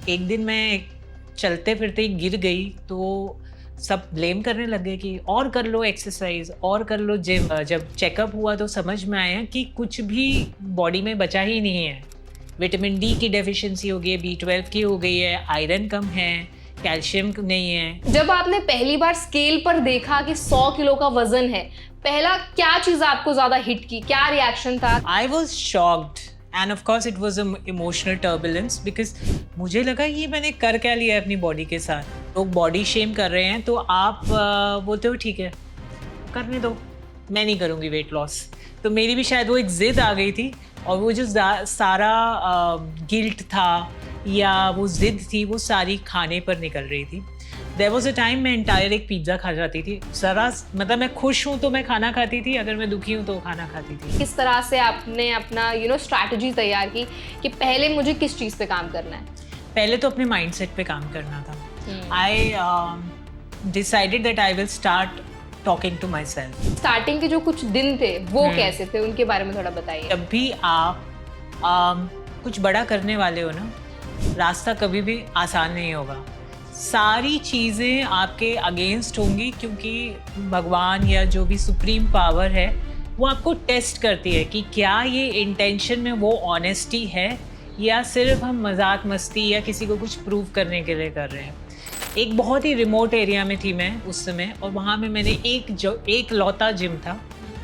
एक दिन मैं चलते फिरते ही गिर गई तो सब ब्लेम करने लग गए कि और कर लो एक्सरसाइज और कर लो जिम। जब चेकअप हुआ तो समझ में आया कि कुछ भी बॉडी में बचा ही नहीं है। विटामिन डी की डेफिशिएंसी हो गई है, B12 की हो गई है, आयरन कम है, कैल्शियम नहीं है। जब आपने पहली बार स्केल पर देखा कि 100 किलो का वजन है, पहला क्या चीज आपको ज्यादा हिट की, क्या रिएक्शन था? I was shocked end of course it was emotional turbulence because मुझे लगा ये मैंने कर क्या लिया है अपनी बॉडी के साथ। लोग बॉडी शेम कर रहे हैं तो आप बोलते हो ठीक है करने दो, मैं नहीं करूँगी वेट लॉस। तो मेरी भी शायद वो एक जिद आ गई थी और वो जो सारा गिल्ट था या वो जिद थी वो सारी खाने पर निकल रही थी। देयर वॉज अ टाइम मैं एंटायर एक पिज्ज़ा खा जाती थी। जरा मतलब मैं खुश हूँ तो मैं खाना खाती थी, अगर मैं दुखी हूँ तो खाना खाती थी। किस तरह से आपने अपना स्ट्रैटेजी तैयार की कि पहले मुझे किस चीज़ पे काम करना है? पहले तो अपने माइंडसेट पे काम करना था। I decided that I will start talking to myself. Starting के जो कुछ दिन थे वो कैसे थे, उनके बारे में थोड़ा बताइए। जब भी आप कुछ बड़ा करने वाले हो ना, रास्ता कभी भी आसान नहीं होगा। सारी चीज़ें आपके अगेंस्ट होंगी क्योंकि भगवान या जो भी सुप्रीम पावर है वो आपको टेस्ट करती है कि क्या ये इंटेंशन में वो ऑनेस्टी है या सिर्फ हम मजाक मस्ती या किसी को कुछ प्रूव करने के लिए कर रहे हैं। एक बहुत ही रिमोट एरिया में थी मैं उस समय और वहाँ में मैंने एक लौता जिम था,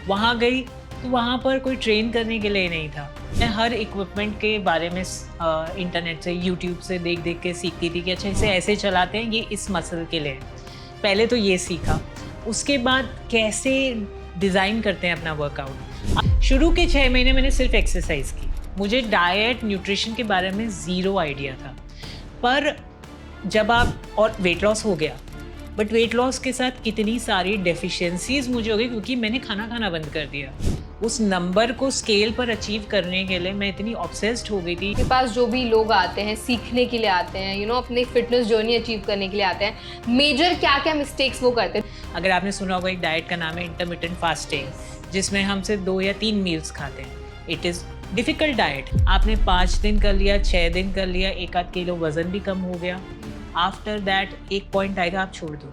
वहाँ गई तो वहाँ पर कोई ट्रेन करने के लिए नहीं था। मैं हर इक्विपमेंट के बारे में इंटरनेट से यूट्यूब से देख देख के सीखती थी कि अच्छा इसे ऐसे चलाते हैं, ये इस मसल के लिए। पहले तो ये सीखा, उसके बाद कैसे डिज़ाइन करते हैं अपना वर्कआउट। शुरू के 6 महीने मैंने सिर्फ एक्सरसाइज की, मुझे डाइट न्यूट्रिशन के बारे में ज़ीरो आइडिया था। पर जब आप और वेट लॉस हो गया, बट वेट लॉस के साथ कितनी सारी डेफिशिएंसीज मुझे हो गई क्योंकि मैंने खाना खाना बंद कर दिया। उस नंबर को स्केल पर अचीव करने के लिए मैं इतनी ऑब्सेस्ड हो गई थी। के पास जो भी लोग आते हैं सीखने के लिए आते हैं, अपनी फिटनेस जर्नी अचीव करने के लिए आते हैं, मेजर क्या क्या मिस्टेक्स वो करते हैं? अगर आपने सुना होगा एक डाइट का नाम है इंटरमिटेंट फास्टिंग, जिसमें हम सिर्फ 2 या 3 मील्स खाते हैं। It is difficult diet. आपने 5 दिन कर लिया, 6 दिन कर लिया, 1-8 किलो वज़न भी कम हो गया। आफ्टर दैट एक पॉइंट आएगा आप छोड़ दो।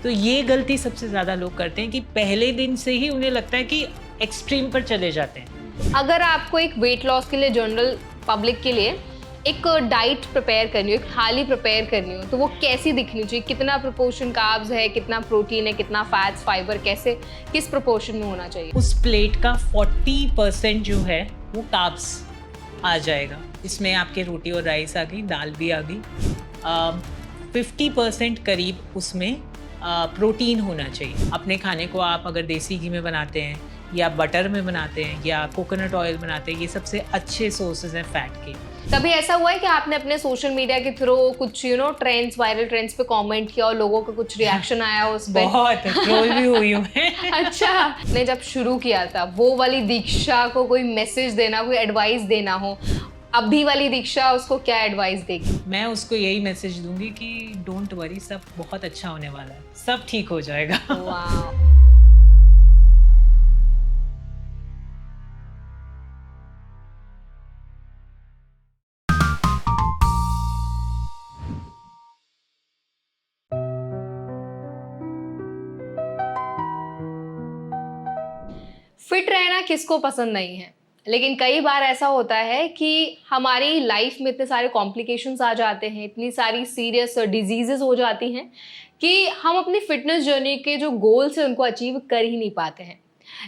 तो ये गलती सबसे ज़्यादा लोग करते हैं कि पहले दिन से ही उन्हें लगता है कि एक्सट्रीम पर चले जाते हैं। अगर आपको एक वेट लॉस के लिए, जनरल पब्लिक के लिए एक डाइट प्रिपेयर करनी हो, एक थाली प्रिपेयर करनी हो, तो वो कैसी दिखनी चाहिए? कितना प्रोपोर्शन कार्ब्स है, कितना प्रोटीन है, कितना फैट्स, फाइबर, कैसे किस प्रोपोर्शन में होना चाहिए? उस प्लेट का 40% जो है वो कार्ब्स आ जाएगा। इसमें आपके रोटी और राइस आ गई, दाल भी आ गई। 50% करीब उसमें प्रोटीन होना चाहिए। अपने खाने को आप अगर देसी घी में बनाते हैं या बटर में बनाते हैं या कोकोनट ऑयल बनाते हैं, ये सबसे अच्छे सोर्सेज हैं फैट के। कभी ऐसा हुआ है कि आपने अपने सोशल मीडिया के थ्रू कुछ ट्रेंड्स, वायरल ट्रेंड्स पे कमेंट किया और लोगों का कुछ रिएक्शन आया उस पे? बहुत ट्रोल भी हुई हूँ मैं। अच्छा, आपने जब शुरू किया था वो वाली दीक्षा को कोई मैसेज देना, कोई एडवाइस देना हो, अभी वाली दीक्षा उसको क्या एडवाइस देगी? मैं उसको यही मैसेज दूंगी कि डोंट वरी, सब बहुत अच्छा होने वाला है, सब ठीक हो जाएगा। वाह। फिट रहना किसको पसंद नहीं है, लेकिन कई बार ऐसा होता है कि हमारी लाइफ में इतने सारे कॉम्प्लिकेशंस आ जाते हैं, इतनी सारी सीरियस डिजीजेस हो जाती हैं कि हम अपनी फिटनेस जर्नी के जो गोल्स हैं उनको अचीव कर ही नहीं पाते हैं।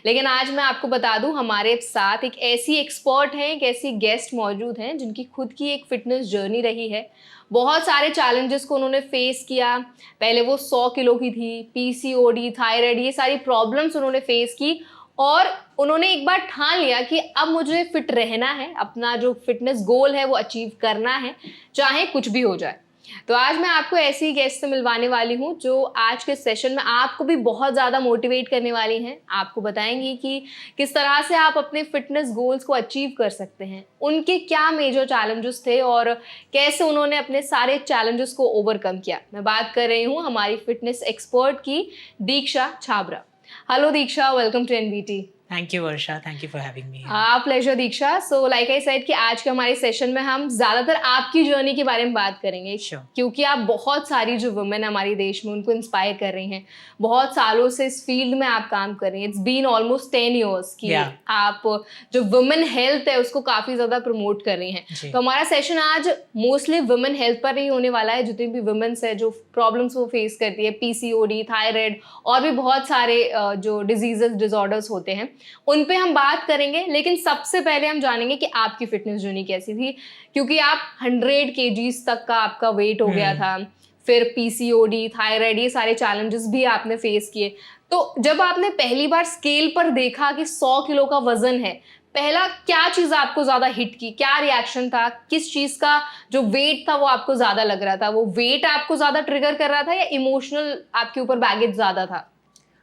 लेकिन आज मैं आपको बता दूं, हमारे साथ एक ऐसी एक्सपर्ट हैं, एक ऐसी गेस्ट मौजूद हैं जिनकी खुद की एक फिटनेस जर्नी रही है। बहुत सारे चैलेंजेस को उन्होंने फेस किया। पहले वो 100 किलो की थी, पीसीओडी, थायराइड, ये सारी प्रॉब्लम्स उन्होंने फेस की और उन्होंने एक बार ठान लिया कि अब मुझे फिट रहना है, अपना जो फिटनेस गोल है वो अचीव करना है, चाहे कुछ भी हो जाए। तो आज मैं आपको ऐसी गेस्ट से मिलवाने वाली हूँ जो आज के सेशन में आपको भी बहुत ज़्यादा मोटिवेट करने वाली हैं। आपको बताएंगी कि किस तरह से आप अपने फिटनेस गोल्स को अचीव कर सकते हैं, उनके क्या मेजर चैलेंजेस थे और कैसे उन्होंने अपने सारे चैलेंजेस को ओवरकम किया। मैं बात कर रही हूँ हमारी फिटनेस एक्सपर्ट की, Diksha Chhabra. Hello Diksha, welcome to NBT. Thank you Varsha, thank you for having me. Pleasure Diksha. So like I said कि आज के हमारे सेशन में हम ज्यादातर आपकी जर्नी के बारे में बात करेंगे। Sure. क्योंकि आप बहुत सारी जो वुमेन हमारे देश में उनको इंस्पायर कर रही हैं, बहुत सालों से इस फील्ड में आप काम कर रही हैं। इट्स बीन ऑलमोस्ट 10 years कि Yeah. आप जो वुमेन हेल्थ है उसको काफी ज्यादा प्रमोट कर रही हैं। जी। तो हमारा सेशन आज मोस्टली वुमेन हेल्थ पर ही होने वाला है। जितनी भी वुमेन्स है जो प्रॉब्लम्स वो फेस करती है, पीसीओडी, थायराइड और भी बहुत सारे जो डिजीजेस डिसऑर्डर्स होते हैं, उन पे हम बात करेंगे। लेकिन सबसे पहले हम जानेंगे कि आपकी फिटनेस जर्नी कैसी थी, क्योंकि आप 100 kgs तक का आपका वेट हो गया था, फिर पीसीओडी, थायराइड, ये सारे चैलेंजेस भी आपने फेस किए। तो जब आपने पहली बार स्केल पर देखा कि 100 किलो का वजन है, पहला क्या चीज आपको ज्यादा हिट की, क्या रिएक्शन था, किस चीज का जो वेट था वो आपको ज्यादा लग रहा था? वो वेट आपको ज्यादा ट्रिगर कर रहा था या इमोशनल आपके ऊपर बैगेज ज्यादा था?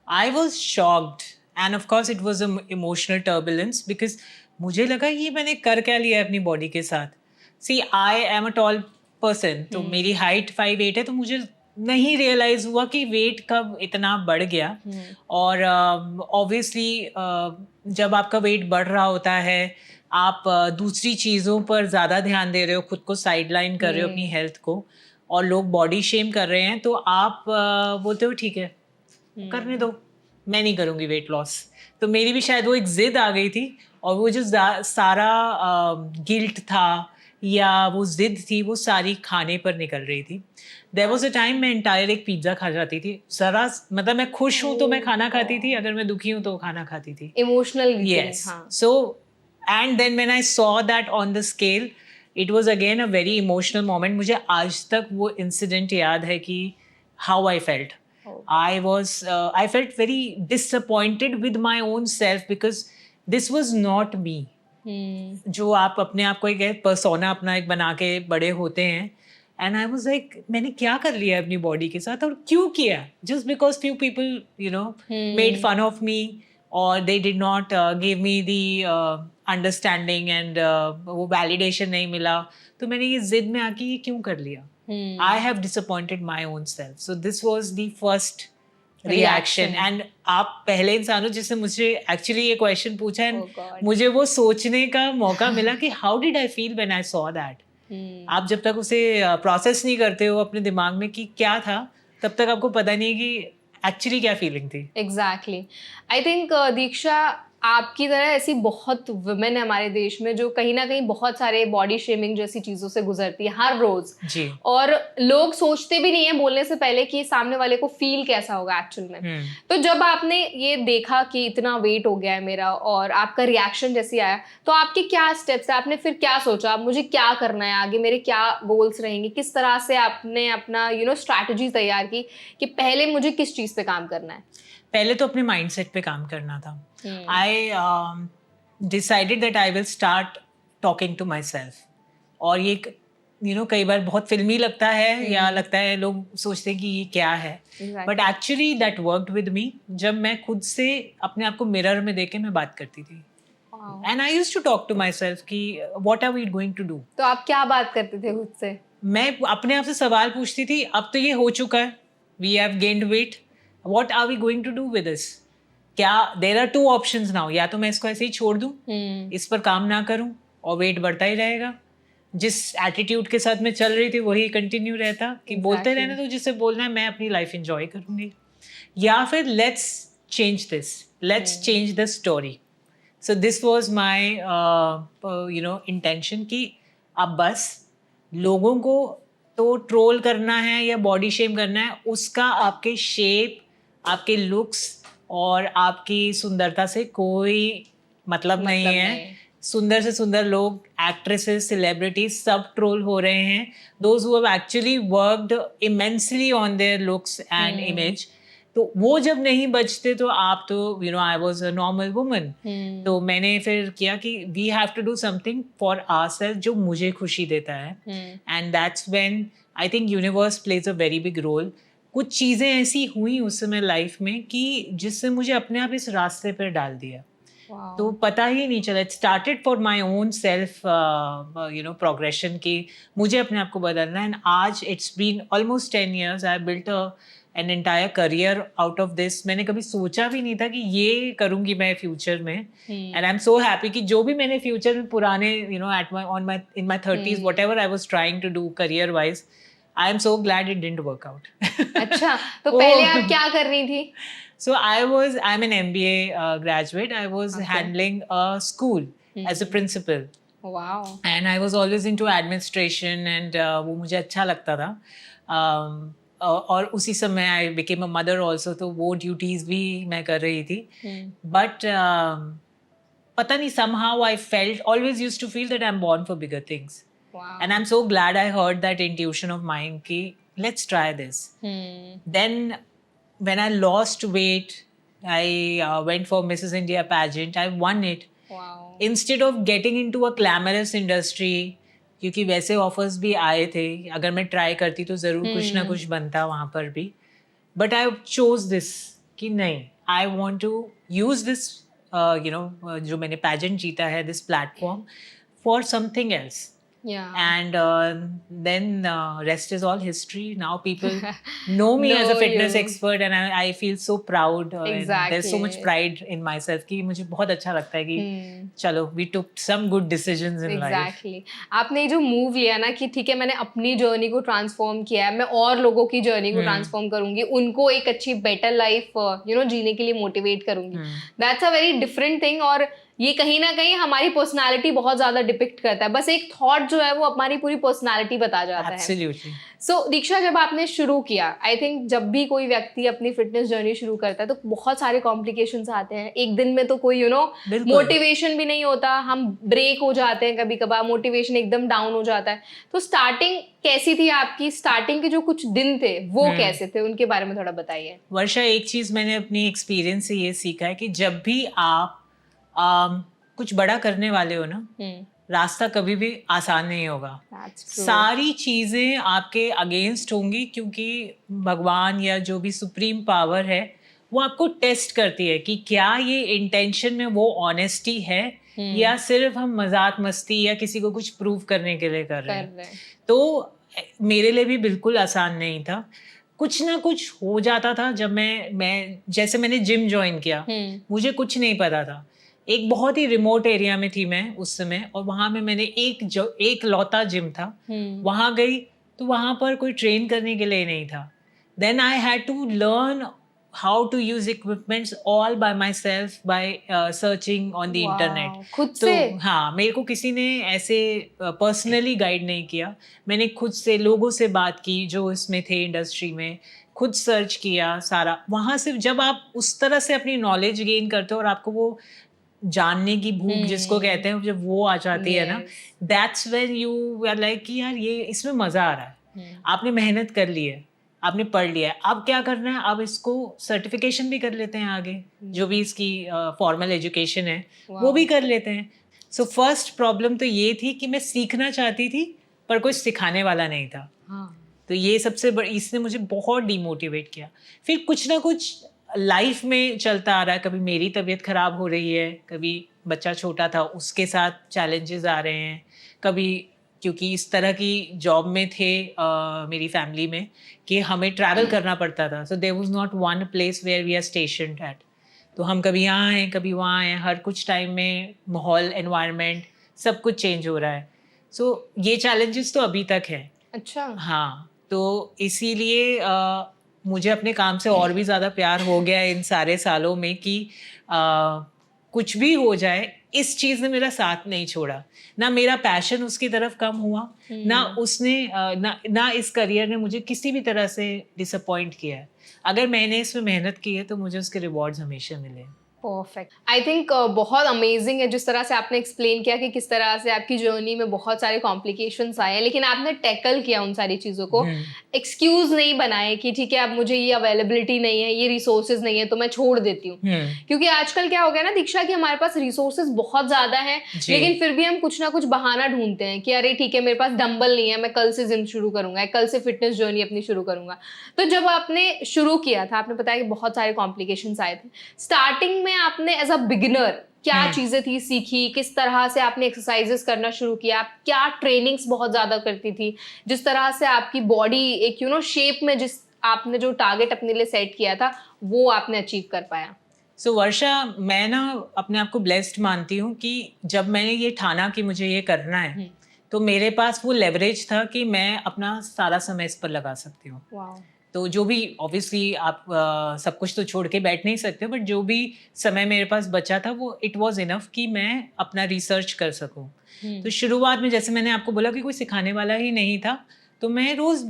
I was shocked and of course it was an emotional turbulence because मुझे लगा ये मैंने कर क्या लिया अपनी बॉडी के साथ। See, I am a tall person, तो मेरी हाइट 5'8" है, तो मुझे नहीं रियलाइज हुआ कि वेट कब इतना बढ़ गया। और ऑब्वियसली जब आपका वेट बढ़ रहा होता है, आप दूसरी चीज़ों पर ज़्यादा ध्यान दे रहे हो, खुद को साइडलाइन कर रहे हो अपनी हेल्थ को, और लोग बॉडी शेम कर रहे हैं, तो आप बोलते हो ठीक है करने दो, मैं नहीं करूँगी वेट लॉस। तो मेरी भी शायद वो एक जिद आ गई थी, और वो जो सारा गिल्ट था या वो जिद थी, वो सारी खाने पर निकल रही थी। देयर वाज अ टाइम मैं एंटायर एक पिज्ज़ा खा जाती थी। जरा मतलब मैं खुश हूँ तो मैं खाना खाती थी, अगर मैं दुखी हूँ तो खाना खाती थी। Emotional. Yes. So, and then when I saw that on the scale, it was again a very emotional moment. मुझे आज तक वो इंसिडेंट याद है कि how I felt. I felt very disappointed with my own self because this was not me. जो आप अपने आप को एक persona अपना एक बना के बड़े होते हैं, and I was like, मैंने क्या कर लिया अपनी बॉडी के साथ और क्यों किया? Just because few people, you know, made fun of me or they did not give me the understanding and वो validation नहीं मिला, तो मैंने ये जिद में आके ये क्यों कर लिया? I have disappointed my own self. So this was the first reaction. And आप पहले इंसान हो जिसने मुझे actually ये question पूछा है, मुझे वो सोचने का मौका मिला कि how did I feel when I saw that? आप जब तक उसे प्रोसेस नहीं करते हो अपने दिमाग में कि क्या था, तब तक आपको पता नहीं है कि एक्चुअली क्या फीलिंग थी। एग्जैक्टली। आई थिंक दीक्षा, आपकी तरह ऐसी बहुत वुमेन है हमारे देश में जो कहीं ना कहीं बहुत सारे बॉडी शेमिंग जैसी चीजों से गुजरती है हर रोज जी। और लोग सोचते भी नहीं है बोलने से पहले कि सामने वाले को फील कैसा होगा एक्चुअल में। तो जब आपने ये देखा कि इतना वेट हो गया है मेरा और आपका रिएक्शन जैसे आया, तो आपके क्या स्टेप्स है? आपने फिर क्या सोचा, मुझे क्या करना है आगे, मेरे क्या गोल्स रहेंगे? किस तरह से आपने अपना स्ट्रैटेजी तैयार की कि पहले मुझे किस चीज पे काम करना है? पहले तो अपने माइंडसेट पे काम करना था। I decided that I will start talking to myself. और ये कई बार बहुत फिल्मी लगता है या लगता है लोग सोचते हैं कि ये क्या है, but actually that worked with me. जब मैं खुद से अपने आप को मिरर में देख के मैं बात करती थी, and I used to talk to myself कि what are we going to do. तो आप क्या बात करते थे खुद से? मैं अपने आप से सवाल पूछती थी, अब तो ये हो चुका है, we have gained weight, what are we going to do with this? क्या there are two options now, या तो मैं इसको ऐसे ही छोड़ दूं, इस पर काम ना करूं और वेट बढ़ता ही रहेगा। जिस एटीट्यूड के साथ मैं चल रही थी वही कंटिन्यू रहता कि बोलते रहने तो जिससे बोलना है, मैं अपनी लाइफ एंजॉय करूंगी, या फिर let's change this, let's change the story. So this was my intention कि अब बस लोगों को तो ट्रोल करना है या बॉडी शेम करना है, उसका आपके शेप, आपके लुक्स और आपकी सुंदरता से कोई मतलब नहीं है। सुंदर से सुंदर लोग, एक्ट्रेसेस, सेलिब्रिटीज, सब ट्रोल हो रहे हैं। Those who have actually worked immensely on their looks and image, तो वो जब नहीं बचते तो आप तो I was a normal woman. तो मैंने फिर किया कि we have to do something for ourselves जो मुझे खुशी देता है, and that's when I think universe plays a very big role. कुछ चीज़ें ऐसी हुई उस समय लाइफ में कि जिससे मुझे अपने आप इस रास्ते पर डाल दिया। Wow. तो पता ही नहीं चला. It started for my own self progression कि मुझे अपने आप को बदलना है. एंड आज it's been almost 10 years. I built an entire career out of this. मैंने कभी सोचा भी नहीं था कि ये करूँगी मैं फ्यूचर में. And I am so happy कि जो भी मैंने फ्यूचर में पुराने at my in my 30s whatever I was trying to do career wise, I am so glad it didn't work out. अच्छा, तो पहले आप क्या कर रही थी? So I'm an MBA graduate. I was handling a school as a principal. Wow. And I was always into administration and वो मुझे अच्छा लगता था. और उसी समय I became a mother also, तो वो duties भी मैं कर रही थी. But पता नहीं, somehow I always used to feel that I'm born for bigger things. Wow. And I'm so glad I heard that intuition of mine कि let's try this. Then when I lost weight, I went for Mrs. India pageant. I won it. Wow. Instead of getting into a glamorous industry, क्योंकि वैसे offers भी आए थे, अगर मैं try करती तो ज़रूर कुछ ना कुछ बनता वहाँ पर भी. But I chose this कि नहीं, I want to use this, जो मैंने pageant जीता है, this platform for something else. Yeah. And then rest is all history. Now people know me as a Know fitness you. expert, and I feel so proud. And there's so much Exactly. pride in myself कि मुझे बहुत अच्छा लगता है कि चलो we took some good decisions in life. Exactly. आपने जो मूव लिया ना कि ठीक है मैंने अपनी जर्नी को ट्रांसफॉर्म किया है, मैं और लोगों की जर्नी को ट्रांसफॉर्म करूंगी, उनको एक अच्छी बेटर लाइफ जीने के लिए मोटिवेट करूंगी. That's a very different thing. और ये कहीं ना कहीं हमारी पर्सनालिटी बहुत ज्यादा डिपिक्ट करता है. बस एक थॉट जो है वो हमारी पूरी पर्सनालिटी बता जाता है. Absolutely. सो दीक्षा, जब आपने शुरू किया, आई थिंक जब भी कोई व्यक्ति अपनी फिटनेस जर्नी शुरू करता है तो बहुत सारे कॉम्प्लिकेशंस आते हैं. एक दिन में तो कोई बिल्कुल. मोटिवेशन भी नहीं होता, हम ब्रेक हो जाते हैं, कभी कभार मोटिवेशन एकदम डाउन हो जाता है. तो स्टार्टिंग कैसी थी आपकी? स्टार्टिंग के जो कुछ दिन थे वो कैसे थे, उनके बारे में थोड़ा बताइए. वर्षा, एक चीज मैंने अपनी एक्सपीरियंस से ये सीखा है कि जब भी आप कुछ बड़ा करने वाले हो ना, रास्ता कभी भी आसान नहीं होगा. सारी चीजें आपके अगेंस्ट होंगी, क्योंकि भगवान या जो भी सुप्रीम पावर है वो आपको टेस्ट करती है कि क्या ये इंटेंशन में वो ऑनेस्टी है या सिर्फ हम मजाक मस्ती या किसी को कुछ प्रूव करने के लिए कर रहे हैं. तो मेरे लिए भी बिल्कुल आसान नहीं था. कुछ ना कुछ हो जाता था. जब मैं जैसे मैंने जिम ज्वाइन किया, मुझे कुछ नहीं पता था. एक बहुत ही रिमोट एरिया में थी मैं उस समय, और वहाँ में मैंने एक लौता जिम था. वहाँ गई तो वहाँ पर कोई ट्रेन करने के लिए नहीं था. Then I had to learn how to use equipments all by myself by searching on the internet. खुद से? हाँ, मेरे को किसी ने ऐसे पर्सनली गाइड नहीं किया. मैंने खुद से लोगों से बात की जो इसमें थे इंडस्ट्री में, खुद सर्च किया सारा. वहाँ से जब आप उस तरह से अपनी नॉलेज गेन करते हो और आपको वो जानने की भूख जिसको कहते हैं, जब वो आ जाती है ना, that's when you are like कि यार ये इसमें मजा आ रहा है. आपने मेहनत कर ली है, आपने पढ़ लिया है, अब क्या करना है? अब इसको सर्टिफिकेशन भी कर लेते हैं आगे, जो भी इसकी फॉर्मल एजुकेशन है वो भी कर लेते हैं. सो फर्स्ट प्रॉब्लम तो ये थी कि मैं सीखना चाहती थी पर कोई सिखाने वाला नहीं था. तो ये सबसे बड़ी, इसने मुझे बहुत डिमोटिवेट किया. फिर कुछ ना कुछ लाइफ में चलता आ रहा है. कभी मेरी तबीयत ख़राब हो रही है, कभी बच्चा छोटा था उसके साथ चैलेंजेस आ रहे हैं, कभी क्योंकि इस तरह की जॉब में थे मेरी फैमिली में कि हमें ट्रैवल करना पड़ता था. So there was not one place where we are stationed at. तो हम कभी यहाँ हैं, कभी वहाँ हैं. हर कुछ टाइम में माहौल, एनवायरनमेंट सब कुछ चेंज हो रहा है. सो ये चैलेंजेस तो अभी तक हैं. अच्छा. हाँ, तो इसीलिए मुझे अपने काम से और भी ज़्यादा प्यार हो गया इन सारे सालों में कि कुछ भी हो जाए, इस चीज़ ने मेरा साथ नहीं छोड़ा. ना मेरा पैशन उसकी तरफ कम हुआ, ना उसने ना इस करियर ने मुझे किसी भी तरह से डिसअपॉइंट किया है. अगर मैंने इसमें मेहनत की है तो मुझे उसके रिवॉर्ड्स हमेशा मिले. परफेक्ट. आई थिंक बहुत अमेजिंग है जिस तरह से आपने एक्सप्लेन किया कि किस तरह से आपकी जर्नी में बहुत सारे कॉम्प्लिकेशंस आए हैं, लेकिन आपने टैकल किया उन सारी चीज़ों को. एक्सक्यूज नहीं बनाए कि ठीक है अब मुझे ये अवेलेबिलिटी नहीं है, ये रिसोर्सेज नहीं है तो मैं छोड़ देती हूँ. क्योंकि आजकल क्या हो गया ना दीक्षा कि हमारे पास रिसोर्सेज बहुत ज़्यादा हैं, लेकिन फिर भी हम कुछ ना कुछ बहाना ढूंढते हैं कि अरे ठीक है मेरे पास डंबल नहीं है, मैं कल से जिम शुरू करूंगा, कल से फिटनेस जर्नी अपनी शुरू करूंगा. तो जब आपने शुरू किया था, आपने बताया कि बहुत सारे कॉम्प्लिकेशंस आए थे. स्टार्टिंग में में आपने एज अ बिगिनर क्या चीजें थी सीखी, किस तरह से आपने एक्सरसाइजेस करना शुरू किया, क्या ट्रेनिंग्स बहुत ज्यादा करती थी, जिस तरह से आपकी बॉडी एक शेप में जिस आपने जो टारगेट अपने लिए सेट किया था वो आपने अचीव कर पाया? सो वर्षा, मैं ना अपने आप को ब्लेस्ड मानती हूँ कि जब मैंने ये ठाना कि मुझे ये करना है तो मेरे पास वो लेवरेज था कि मैं अपना सारा समय इस पर लगा सकती हूँ। तो जो भी ऑब्वियसली आप सब कुछ तो छोड़ के बैठ नहीं सकते, बट जो भी समय मेरे पास बचा था वो इट वाज इनफ कि मैं अपना रिसर्च कर सकूं। तो शुरुआत में जैसे मैंने आपको बोला कि कोई सिखाने वाला ही नहीं था, तो मैं रोज़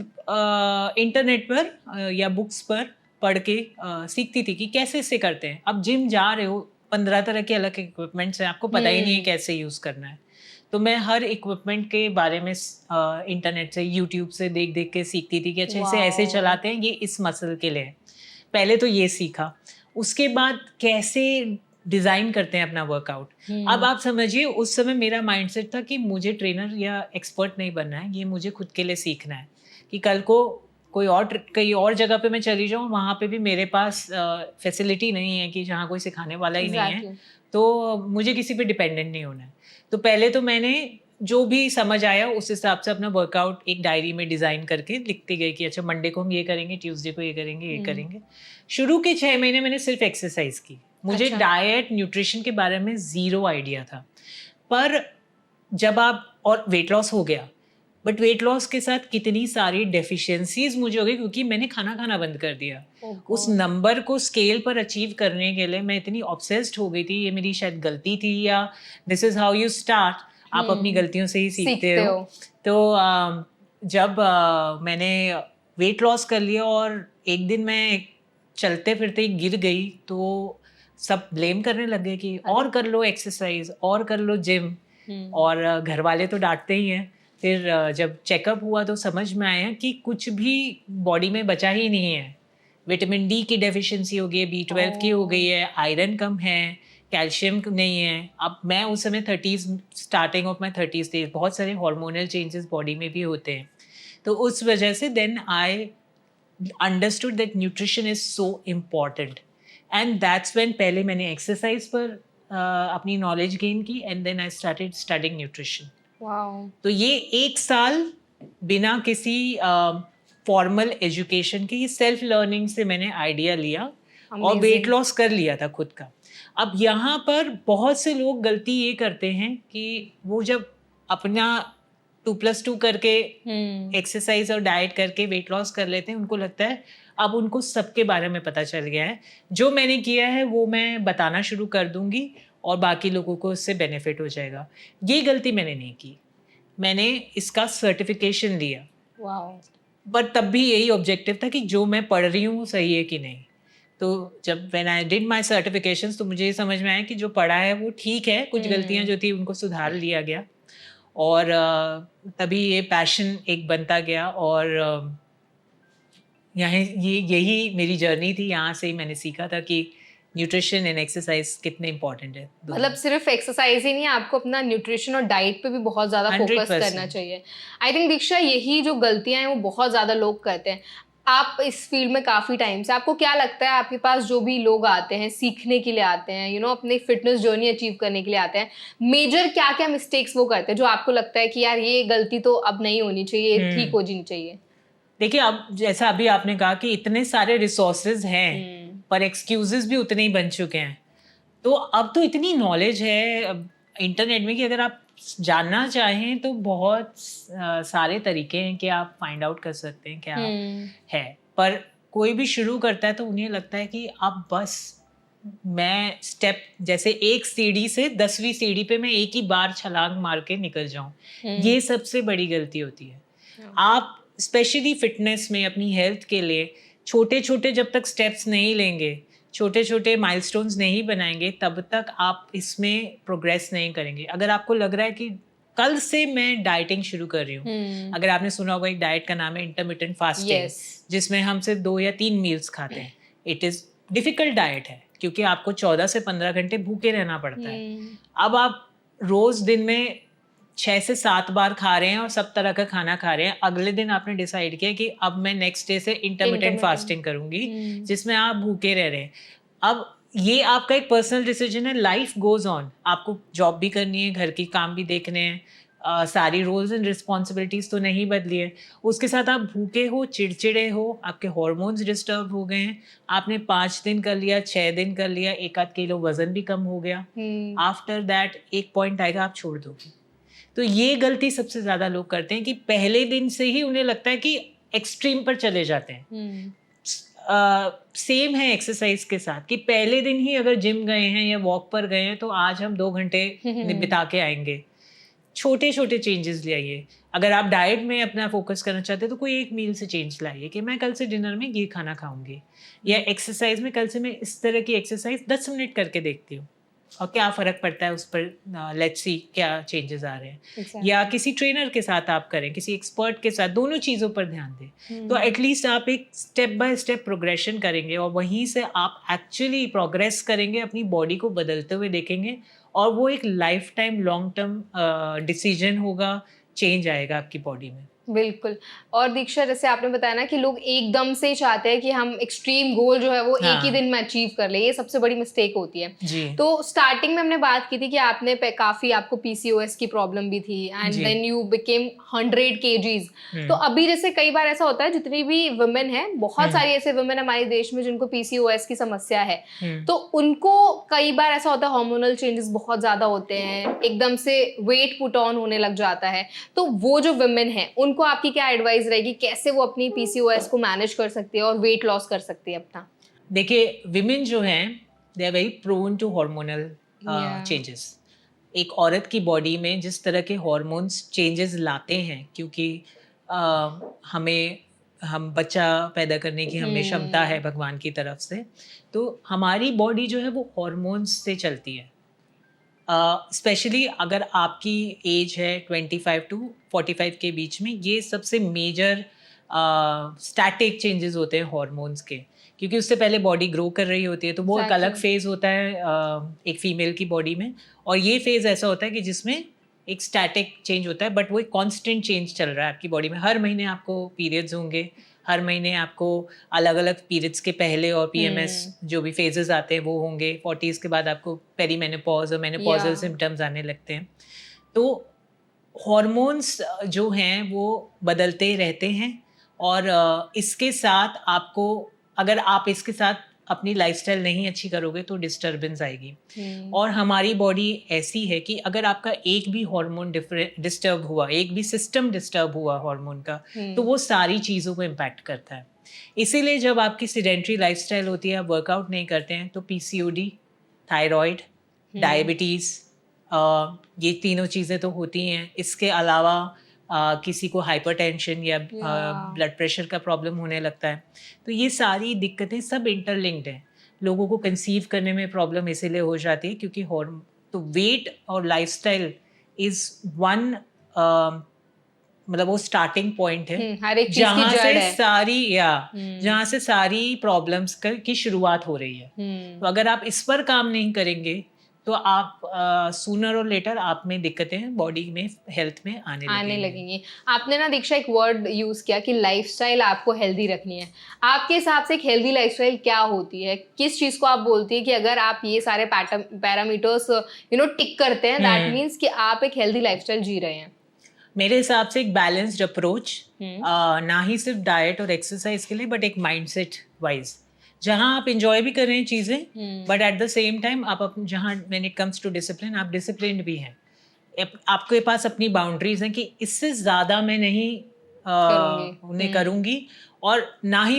इंटरनेट पर या बुक्स पर पढ़ के सीखती थी कि कैसे इसे करते हैं। अब जिम जा रहे हो, 15 तरह के अलग इक्विपमेंट्स हैं, आपको पता ही नहीं है कैसे यूज़ करना है। तो मैं हर इक्विपमेंट के बारे में इंटरनेट से, यूट्यूब से देख देख के सीखती थी कि अच्छा इसे ऐसे चलाते हैं, ये इस मसल के लिए है। पहले तो ये सीखा, उसके बाद कैसे डिज़ाइन करते हैं अपना वर्कआउट। अब आप समझिए उस समय मेरा माइंडसेट था कि मुझे ट्रेनर या एक्सपर्ट नहीं बनना है, ये मुझे खुद के लिए सीखना है कि कल को कहीं और जगह पे मैं चली जाऊँ, वहाँ पे भी मेरे पास फैसिलिटी नहीं है कि जहाँ कोई सिखाने वाला ही नहीं है, तो मुझे किसी पे डिपेंडेंट नहीं होना है। तो पहले तो मैंने जो भी समझ आया उस हिसाब से अपना वर्कआउट एक डायरी में डिज़ाइन करके लिखती गई कि अच्छा मंडे को हम ये करेंगे, ट्यूसडे को ये करेंगे, ये करेंगे। शुरू के 6 महीने मैंने सिर्फ एक्सरसाइज की। मुझे डाइट न्यूट्रिशन के बारे में ज़ीरो आइडिया था। पर जब आप, और वेट लॉस हो गया, बट वेट लॉस के साथ कितनी सारी डेफिशिएंसीज मुझे हो गई क्योंकि मैंने खाना बंद कर दिया। उस नंबर को स्केल पर अचीव करने के लिए मैं इतनी ऑब्सेस्ड हो गई थी। ये मेरी शायद गलती थी या this is how you start, आप अपनी गलतियों से ही सीखते हो। तो जब मैंने वेट लॉस कर लिया और एक दिन मैं चलते फिरते गिर गई तो सब ब्लेम करने लग गए कि और कर लो एक्सरसाइज, और कर लो जिम, और घर वाले तो डांटते ही हैं। फिर जब चेकअप हुआ तो समझ में आया कि कुछ भी बॉडी में बचा ही नहीं है। विटामिन डी की डेफिशिएंसी हो गई है, B12 की हो गई है, आयरन कम है, कैल्शियम नहीं है। अब मैं उस समय 30s, starting of my 30s थे, बहुत सारे हार्मोनल चेंजेस बॉडी में भी होते हैं। तो उस वजह से then I understood that nutrition is so important, and that's when पहले मैंने एक्सरसाइज पर अपनी नॉलेज गेन की, and then I started studying nutrition. तो ये 1 साल बिना किसी फॉर्मल एजुकेशन के, ये सेल्फ लर्निंग से मैंने आइडिया लिया और वेट लॉस कर लिया था खुद का। अब यहाँ पर बहुत से लोग गलती ये करते हैं कि वो जब अपना 2+2 करके एक्सरसाइज और डाइट करके वेट लॉस कर लेते हैं, उनको लगता है अब उनको सबके बारे में पता चल गया है, जो मैंने किया है वो मैं बताना शुरू कर दूंगी और बाकी लोगों को इससे बेनिफिट हो जाएगा। ये गलती मैंने नहीं की, मैंने इसका सर्टिफिकेशन लिया। बट तब भी यही ऑब्जेक्टिव था कि जो मैं पढ़ रही हूँ वो सही है कि नहीं। तो जब when I did my certifications तो मुझे ये समझ में आया कि जो पढ़ा है वो ठीक है, कुछ गलतियाँ जो थी उनको सुधार लिया गया, और तभी ये पैशन एक बनता गया। और यही मेरी जर्नी थी। यहाँ से ही मैंने सीखा था कि न्यूट्रिशन एंड एक्सरसाइज कितने इंपॉर्टेंट है। मतलब सिर्फ एक्सरसाइज ही नहीं, आपको अपना न्यूट्रिशन और डाइट पे भी बहुत ज़्यादा फोकस करना चाहिए। आई थिंक दीक्षा, यही जो गलतियां हैं वो बहुत ज़्यादा लोग करते हैं। आप इस फील्ड में काफ़ी टाइम से, आपको क्या लगता है आपके पास जो भी लोग आते हैं सीखने के लिए आते हैं, अपनी फिटनेस जर्नी अचीव करने के लिए आते हैं, मेजर क्या क्या मिस्टेक्स वो करते हैं जो आपको लगता है कि यार ये गलती तो अब नहीं होनी चाहिए, ठीक हो जानी चाहिए? देखिए, अब जैसा अभी आपने कहा कि इतने सारे रिसोर्सेज हैं पर एक्सक्यूजेस भी उतने ही बन चुके हैं। तो अब तो इतनी नॉलेज है इंटरनेट में कि अगर आप जानना चाहें तो बहुत सारे तरीके हैं कि आप फाइंड आउट कर सकते हैं क्या है। पर कोई भी शुरू करता है तो उन्हें लगता है कि अब बस मैं स्टेप, जैसे एक सीढ़ी से 10वीं सीढ़ी पे मैं एक ही बार छलांग मार के निकल जाऊं, ये सबसे बड़ी गलती होती है। आप स्पेशली फिटनेस में अपनी हेल्थ के लिए छोटे छोटे जब तक स्टेप्स नहीं लेंगे, छोटे छोटे माइलस्टोन्स नहीं बनाएंगे, तब तक आप इसमें प्रोग्रेस नहीं करेंगे। अगर आपको लग रहा है कि कल से मैं डाइटिंग शुरू कर रही हूँ, अगर आपने सुना होगा एक डाइट का नाम है इंटरमिटेंट फास्टिंग, जिसमें हम सिर्फ 2 या 3 मील्स खाते हैं। इट इज़ डिफिकल्ट डाइट है क्योंकि आपको 14 से 15 घंटे भूखे रहना पड़ता है। अब आप रोज दिन में 6 से 7 बार खा रहे हैं और सब तरह का खाना खा रहे हैं। अगले दिन आपने डिसाइड किया कि अब मैं नेक्स्ट डे से इंटरमिटेंट फास्टिंग करूंगी, जिसमें आप भूखे रह रहे हैं। अब ये आपका एक पर्सनल डिसीजन है, लाइफ गोज ऑन, आपको जॉब भी करनी है, घर के काम भी देखने हैं, सारी रोल्स एंड रिस्पॉन्सिबिलिटीज तो नहीं बदली है, उसके साथ आप भूखे हो, चिड़चिड़े हो, आपके हॉर्मोन्स डिस्टर्ब हो गए हैं, आपने 5 दिन कर लिया, 6 दिन कर लिया, 1-8 किलो वजन भी कम हो गया, आफ्टर दैट एक पॉइंट आएगा आप छोड़ दोगे। तो ये गलती सबसे ज़्यादा लोग करते हैं कि पहले दिन से ही उन्हें लगता है कि एक्सट्रीम पर चले जाते हैं। सेम है एक्सरसाइज के साथ कि पहले दिन ही अगर जिम गए हैं या वॉक पर गए हैं तो आज हम 2 घंटे बिता के आएंगे। छोटे छोटे चेंजेस ले आइए। अगर आप डाइट में अपना फोकस करना चाहते हैं तो कोई एक मील से चेंज लाइए कि मैं कल से डिनर में ये खाना खाऊंगी, या एक्सरसाइज में कल से मैं इस तरह की एक्सरसाइज 10 मिनट करके देखती हूँ और क्या फ़र्क पड़ता है उस पर, लेट्स सी क्या चेंजेस आ रहे हैं। Exactly. या किसी ट्रेनर के साथ आप करें, किसी एक्सपर्ट के साथ, दोनों चीज़ों पर ध्यान दें। तो एटलीस्ट आप एक स्टेप बाय स्टेप प्रोग्रेशन करेंगे और वहीं से आप एक्चुअली प्रोग्रेस करेंगे, अपनी बॉडी को बदलते हुए देखेंगे और वो एक life time long term decision होगा, चेंज आएगा आपकी बॉडी में। बिल्कुल। और दीक्षा, जैसे आपने बताया ना कि लोग एकदम से चाहते हैं कि हम एक्सट्रीम गोल जो है वो एक ही दिन में अचीव कर ले, ये सबसे बड़ी मिस्टेक होती है जी। तो स्टार्टिंग में हमने बात की थी कि आपने काफी, आपको पीसीओएस की प्रॉब्लम भी थी and then you became 100 kgs। तो अभी जैसे कई बार ऐसा होता है, जितनी भी वुमेन है, बहुत सारी ऐसे वुमेन हमारे देश में जिनको पीसीओएस की समस्या है, तो उनको कई बार ऐसा होता है हार्मोनल चेंजेस बहुत ज्यादा होते हैं, एकदम से वेट पुट ऑन होने लग जाता है। तो वो जो वुमेन है उनको आपकी क्या एडवाइस रहेगी, कैसे वो अपनी पीसीओएस को मैनेज कर सकती है और वेट लॉस कर सकती है अपना? देखिए, विमेन जो हैं they are very prone to hormonal changes. एक औरत की बॉडी में जिस तरह के हार्मोन्स चेंजेस लाते हैं, क्योंकि हम बच्चा पैदा करने की हमें क्षमता है भगवान की तरफ से, तो हमारी बॉडी जो है वो हार्मोन्स से चलती है। स्पेशली अगर आपकी एज है 25 टू 45 के बीच में, ये सबसे मेजर स्टैटिक चेंजेस होते हैं हार्मोन्स के, क्योंकि उससे पहले बॉडी ग्रो कर रही होती है, तो वो एक अलग फेज़ होता है एक फीमेल की बॉडी में। और ये फेज़ ऐसा होता है कि जिसमें एक स्टैटिक चेंज होता है, बट वो एक कांस्टेंट चेंज चल रहा है आपकी बॉडी में। हर महीने आपको पीरियड्स होंगे, हर महीने आपको अलग अलग पीरियड्स के पहले और पीएमएस जो भी फेजेस आते हैं वो होंगे। 40s के बाद आपको पेरीमेनोपॉज और मेनोपॉजल सिम्टम्स आने लगते हैं। तो हॉर्मोन्स जो हैं वो बदलते रहते हैं और इसके साथ आपको, अगर आप इसके साथ अपनी लाइफस्टाइल नहीं अच्छी करोगे तो डिस्टर्बेंस आएगी। और हमारी बॉडी ऐसी है कि अगर आपका एक भी हार्मोन डिस्टर्ब हुआ, एक भी सिस्टम डिस्टर्ब हुआ हार्मोन का, तो वो सारी चीज़ों को इम्पैक्ट करता है। इसीलिए जब आपकी सीडेंट्री लाइफस्टाइल होती है, आप वर्कआउट नहीं करते हैं, तो पीसीओडी, थायराइड, डायबिटीज़, ये तीनों चीज़ें तो होती हैं। इसके अलावा किसी को हाइपरटेंशन या ब्लड प्रेशर का प्रॉब्लम होने लगता है। तो ये सारी दिक्कतें सब इंटरलिंक्ड हैं। लोगों को कंसीव करने में प्रॉब्लम इसीलिए हो जाती है क्योंकि तो वेट और लाइफस्टाइल इज़ वन, मतलब वो स्टार्टिंग पॉइंट है जहाँ से सारी प्रॉब्लम्स की शुरुआत हो रही है। तो अगर आप इस पर काम नहीं करेंगे तो आप सूनर और लेटर आप में दिक्कतें बॉडी में, हेल्थ में आने लगेंगी। आपने ना दीक्षा एक वर्ड यूज किया कि लाइफस्टाइल आपको हेल्दी रखनी है। आपके हिसाब से एक हेल्दी लाइफस्टाइल क्या होती है? किस चीज को आप बोलती है कि अगर आप ये सारे पैरामीटर्स टिक करते हैं, दैट मीन्स कि आप एक हेल्दी लाइफस्टाइल जी रहे हैं? मेरे हिसाब से एक बैलेंस्ड अप्रोच, ना ही सिर्फ डाइट और एक्सरसाइज के लिए, बट एक माइंडसेट वाइज, जहाँ आप इंजॉय भी कर रहे हैं चीज़ें, but at the same time आप जहाँ when it comes to discipline, आप डिसिप्लिन्ड भी हैं। आपके पास अपनी बाउंड्रीज हैं कि इससे ज़्यादा मैं नहीं उन्हें करूँगी, और ना ही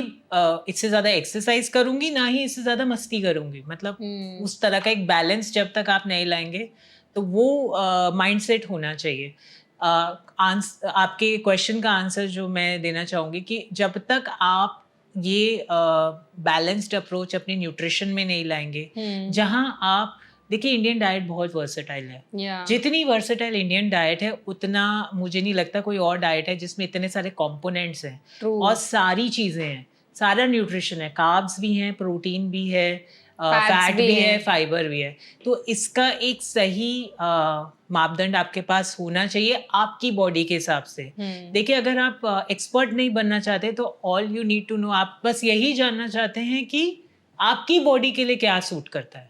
इससे ज़्यादा एक्सरसाइज करूँगी, ना ही इससे ज़्यादा मस्ती करूँगी। मतलब उस तरह का एक बैलेंस जब तक आप नहीं लाएंगे, तो वो माइंडसेट होना चाहिए। आपके क्वेश्चन का आंसर जो मैं देना चाहूँगी कि जब तक आप ये बैलेंस्ड अप्रोच अपने न्यूट्रिशन में नहीं लाएंगे, जहां आप देखिए, इंडियन डाइट बहुत वर्सेटाइल है। जितनी वर्सेटाइल इंडियन डाइट है, उतना मुझे नहीं लगता कोई और डाइट है जिसमें इतने सारे कंपोनेंट्स हैं और सारी चीज़ें हैं, सारा न्यूट्रिशन है, कार्ब्स भी हैं, प्रोटीन भी है, फैट भी है, फाइबर भी है। तो इसका एक सही मापदंड आपके पास होना चाहिए आपकी बॉडी के हिसाब से। देखिए, अगर आप एक्सपर्ट नहीं बनना चाहते तो all you need to know, आप बस यही जानना चाहते हैं कि आपकी बॉडी के लिए क्या सूट करता है,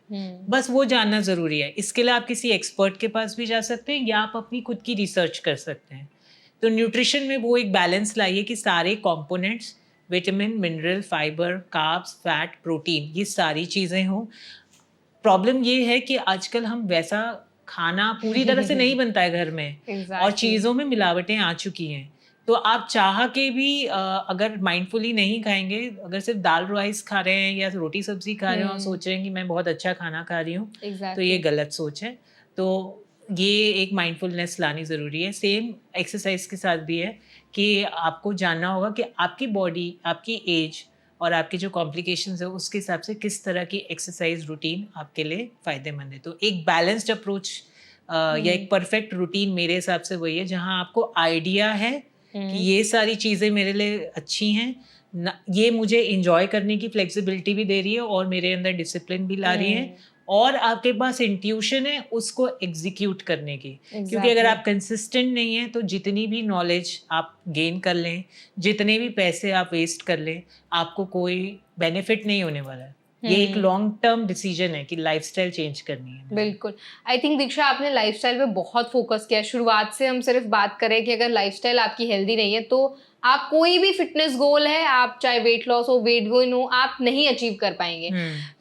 बस वो जानना ज़रूरी है। इसके लिए आप किसी एक्सपर्ट के पास भी जा सकते हैं या आप अपनी खुद की रिसर्च कर सकते हैं। तो न्यूट्रिशन में वो एक बैलेंस लाइए कि सारे components, vitamin, mineral, fibre, carbs, fat, protein, ये सारी चीज़ें हों। प्रॉब्लम ये है कि आजकल हम वैसा खाना पूरी तरह से नहीं बनता है घर में और चीज़ों में मिलावटें आ चुकी हैं। तो आप चाह के भी अगर माइंडफुली नहीं खाएंगे, अगर सिर्फ दाल राइस खा रहे हैं या रोटी सब्जी खा रहे हैं और सोच रहे हैं कि मैं बहुत अच्छा खाना खा रही हूँ, तो ये गलत सोच है। तो ये एक माइंडफुलनेस लानी ज़रूरी है। सेम एक्सरसाइज के साथ भी है कि आपको जानना होगा कि आपकी बॉडी, आपकी एज और आपके जो कॉम्प्लिकेशंस है उसके हिसाब से किस तरह की एक्सरसाइज रूटीन आपके लिए फ़ायदेमंद है। तो एक बैलेंस्ड अप्रोच या एक परफेक्ट रूटीन मेरे हिसाब से वही है जहाँ आपको आइडिया है कि ये सारी चीज़ें मेरे लिए अच्छी हैं, ये मुझे इंजॉय करने की फ्लेक्सिबिलिटी भी दे रही है और मेरे अंदर डिसिप्लिन भी ला रही है, और आपके पास इंट्यूशन है उसको एग्जीक्यूट करने की। क्योंकि अगर आप कंसिस्टेंट नहीं हैं तो जितनी भी नॉलेज आप गेन कर लें, जितने भी पैसे आप वेस्ट कर लें, आपको कोई बेनिफिट नहीं होने वाला है। ये एक लॉन्ग टर्म डिसीजन है कि लाइफस्टाइल चेंज करनी है। बिल्कुल। आई थिंक दीक्षा आपने लाइफस्टाइल पे बहुत फोकस किया। शुरुआत से हम सिर्फ बात करें कि अगर लाइफस्टाइल आपकी हेल्दी नहीं है तो आप कोई भी फिटनेस गोल है, आप चाहे वेट लॉस हो, वेट गेन हो, आप नहीं अचीव कर पाएंगे।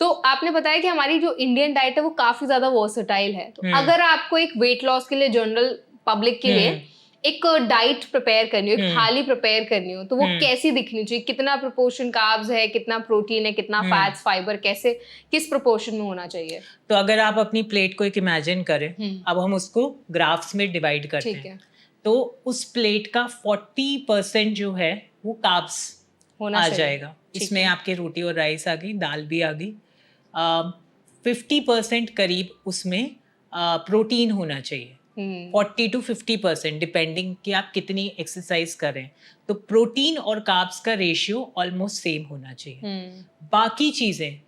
तो आपने बताया कि हमारी जो इंडियन डाइट है वो काफी ज्यादा वर्सेटाइल है। तो अगर आपको एक वेट लॉस के लिए, जनरल पब्लिक के लिए एक डाइट प्रिपेयर करनी हो, एक थाली प्रिपेयर करनी हो, तो वो कैसी दिखनी चाहिए? कितना प्रोपोर्शन कार्ब्स है, कितना प्रोटीन है, कितना फैट्स, फाइबर, कैसे, किस प्रोपोर्शन में होना चाहिए? तो अगर आप अपनी प्लेट को एक इमेजिन करें, अब हम उसको ग्राफ्स में डिवाइड करते हैं, तो उस प्लेट का 40% जो है वो कार्ब्स आ जाएगा। इसमें आपके रोटी और राइस आ गई, दाल भी आ गई। 50% करीब उसमें प्रोटीन होना चाहिए। 40 to 50% डिपेंडिंग कि आप कितनी एक्सरसाइज करें। तो प्रोटीन और कार्ब्स का रेशियो ऑलमोस्ट सेम होना चाहिए। बाकी चीज़ें,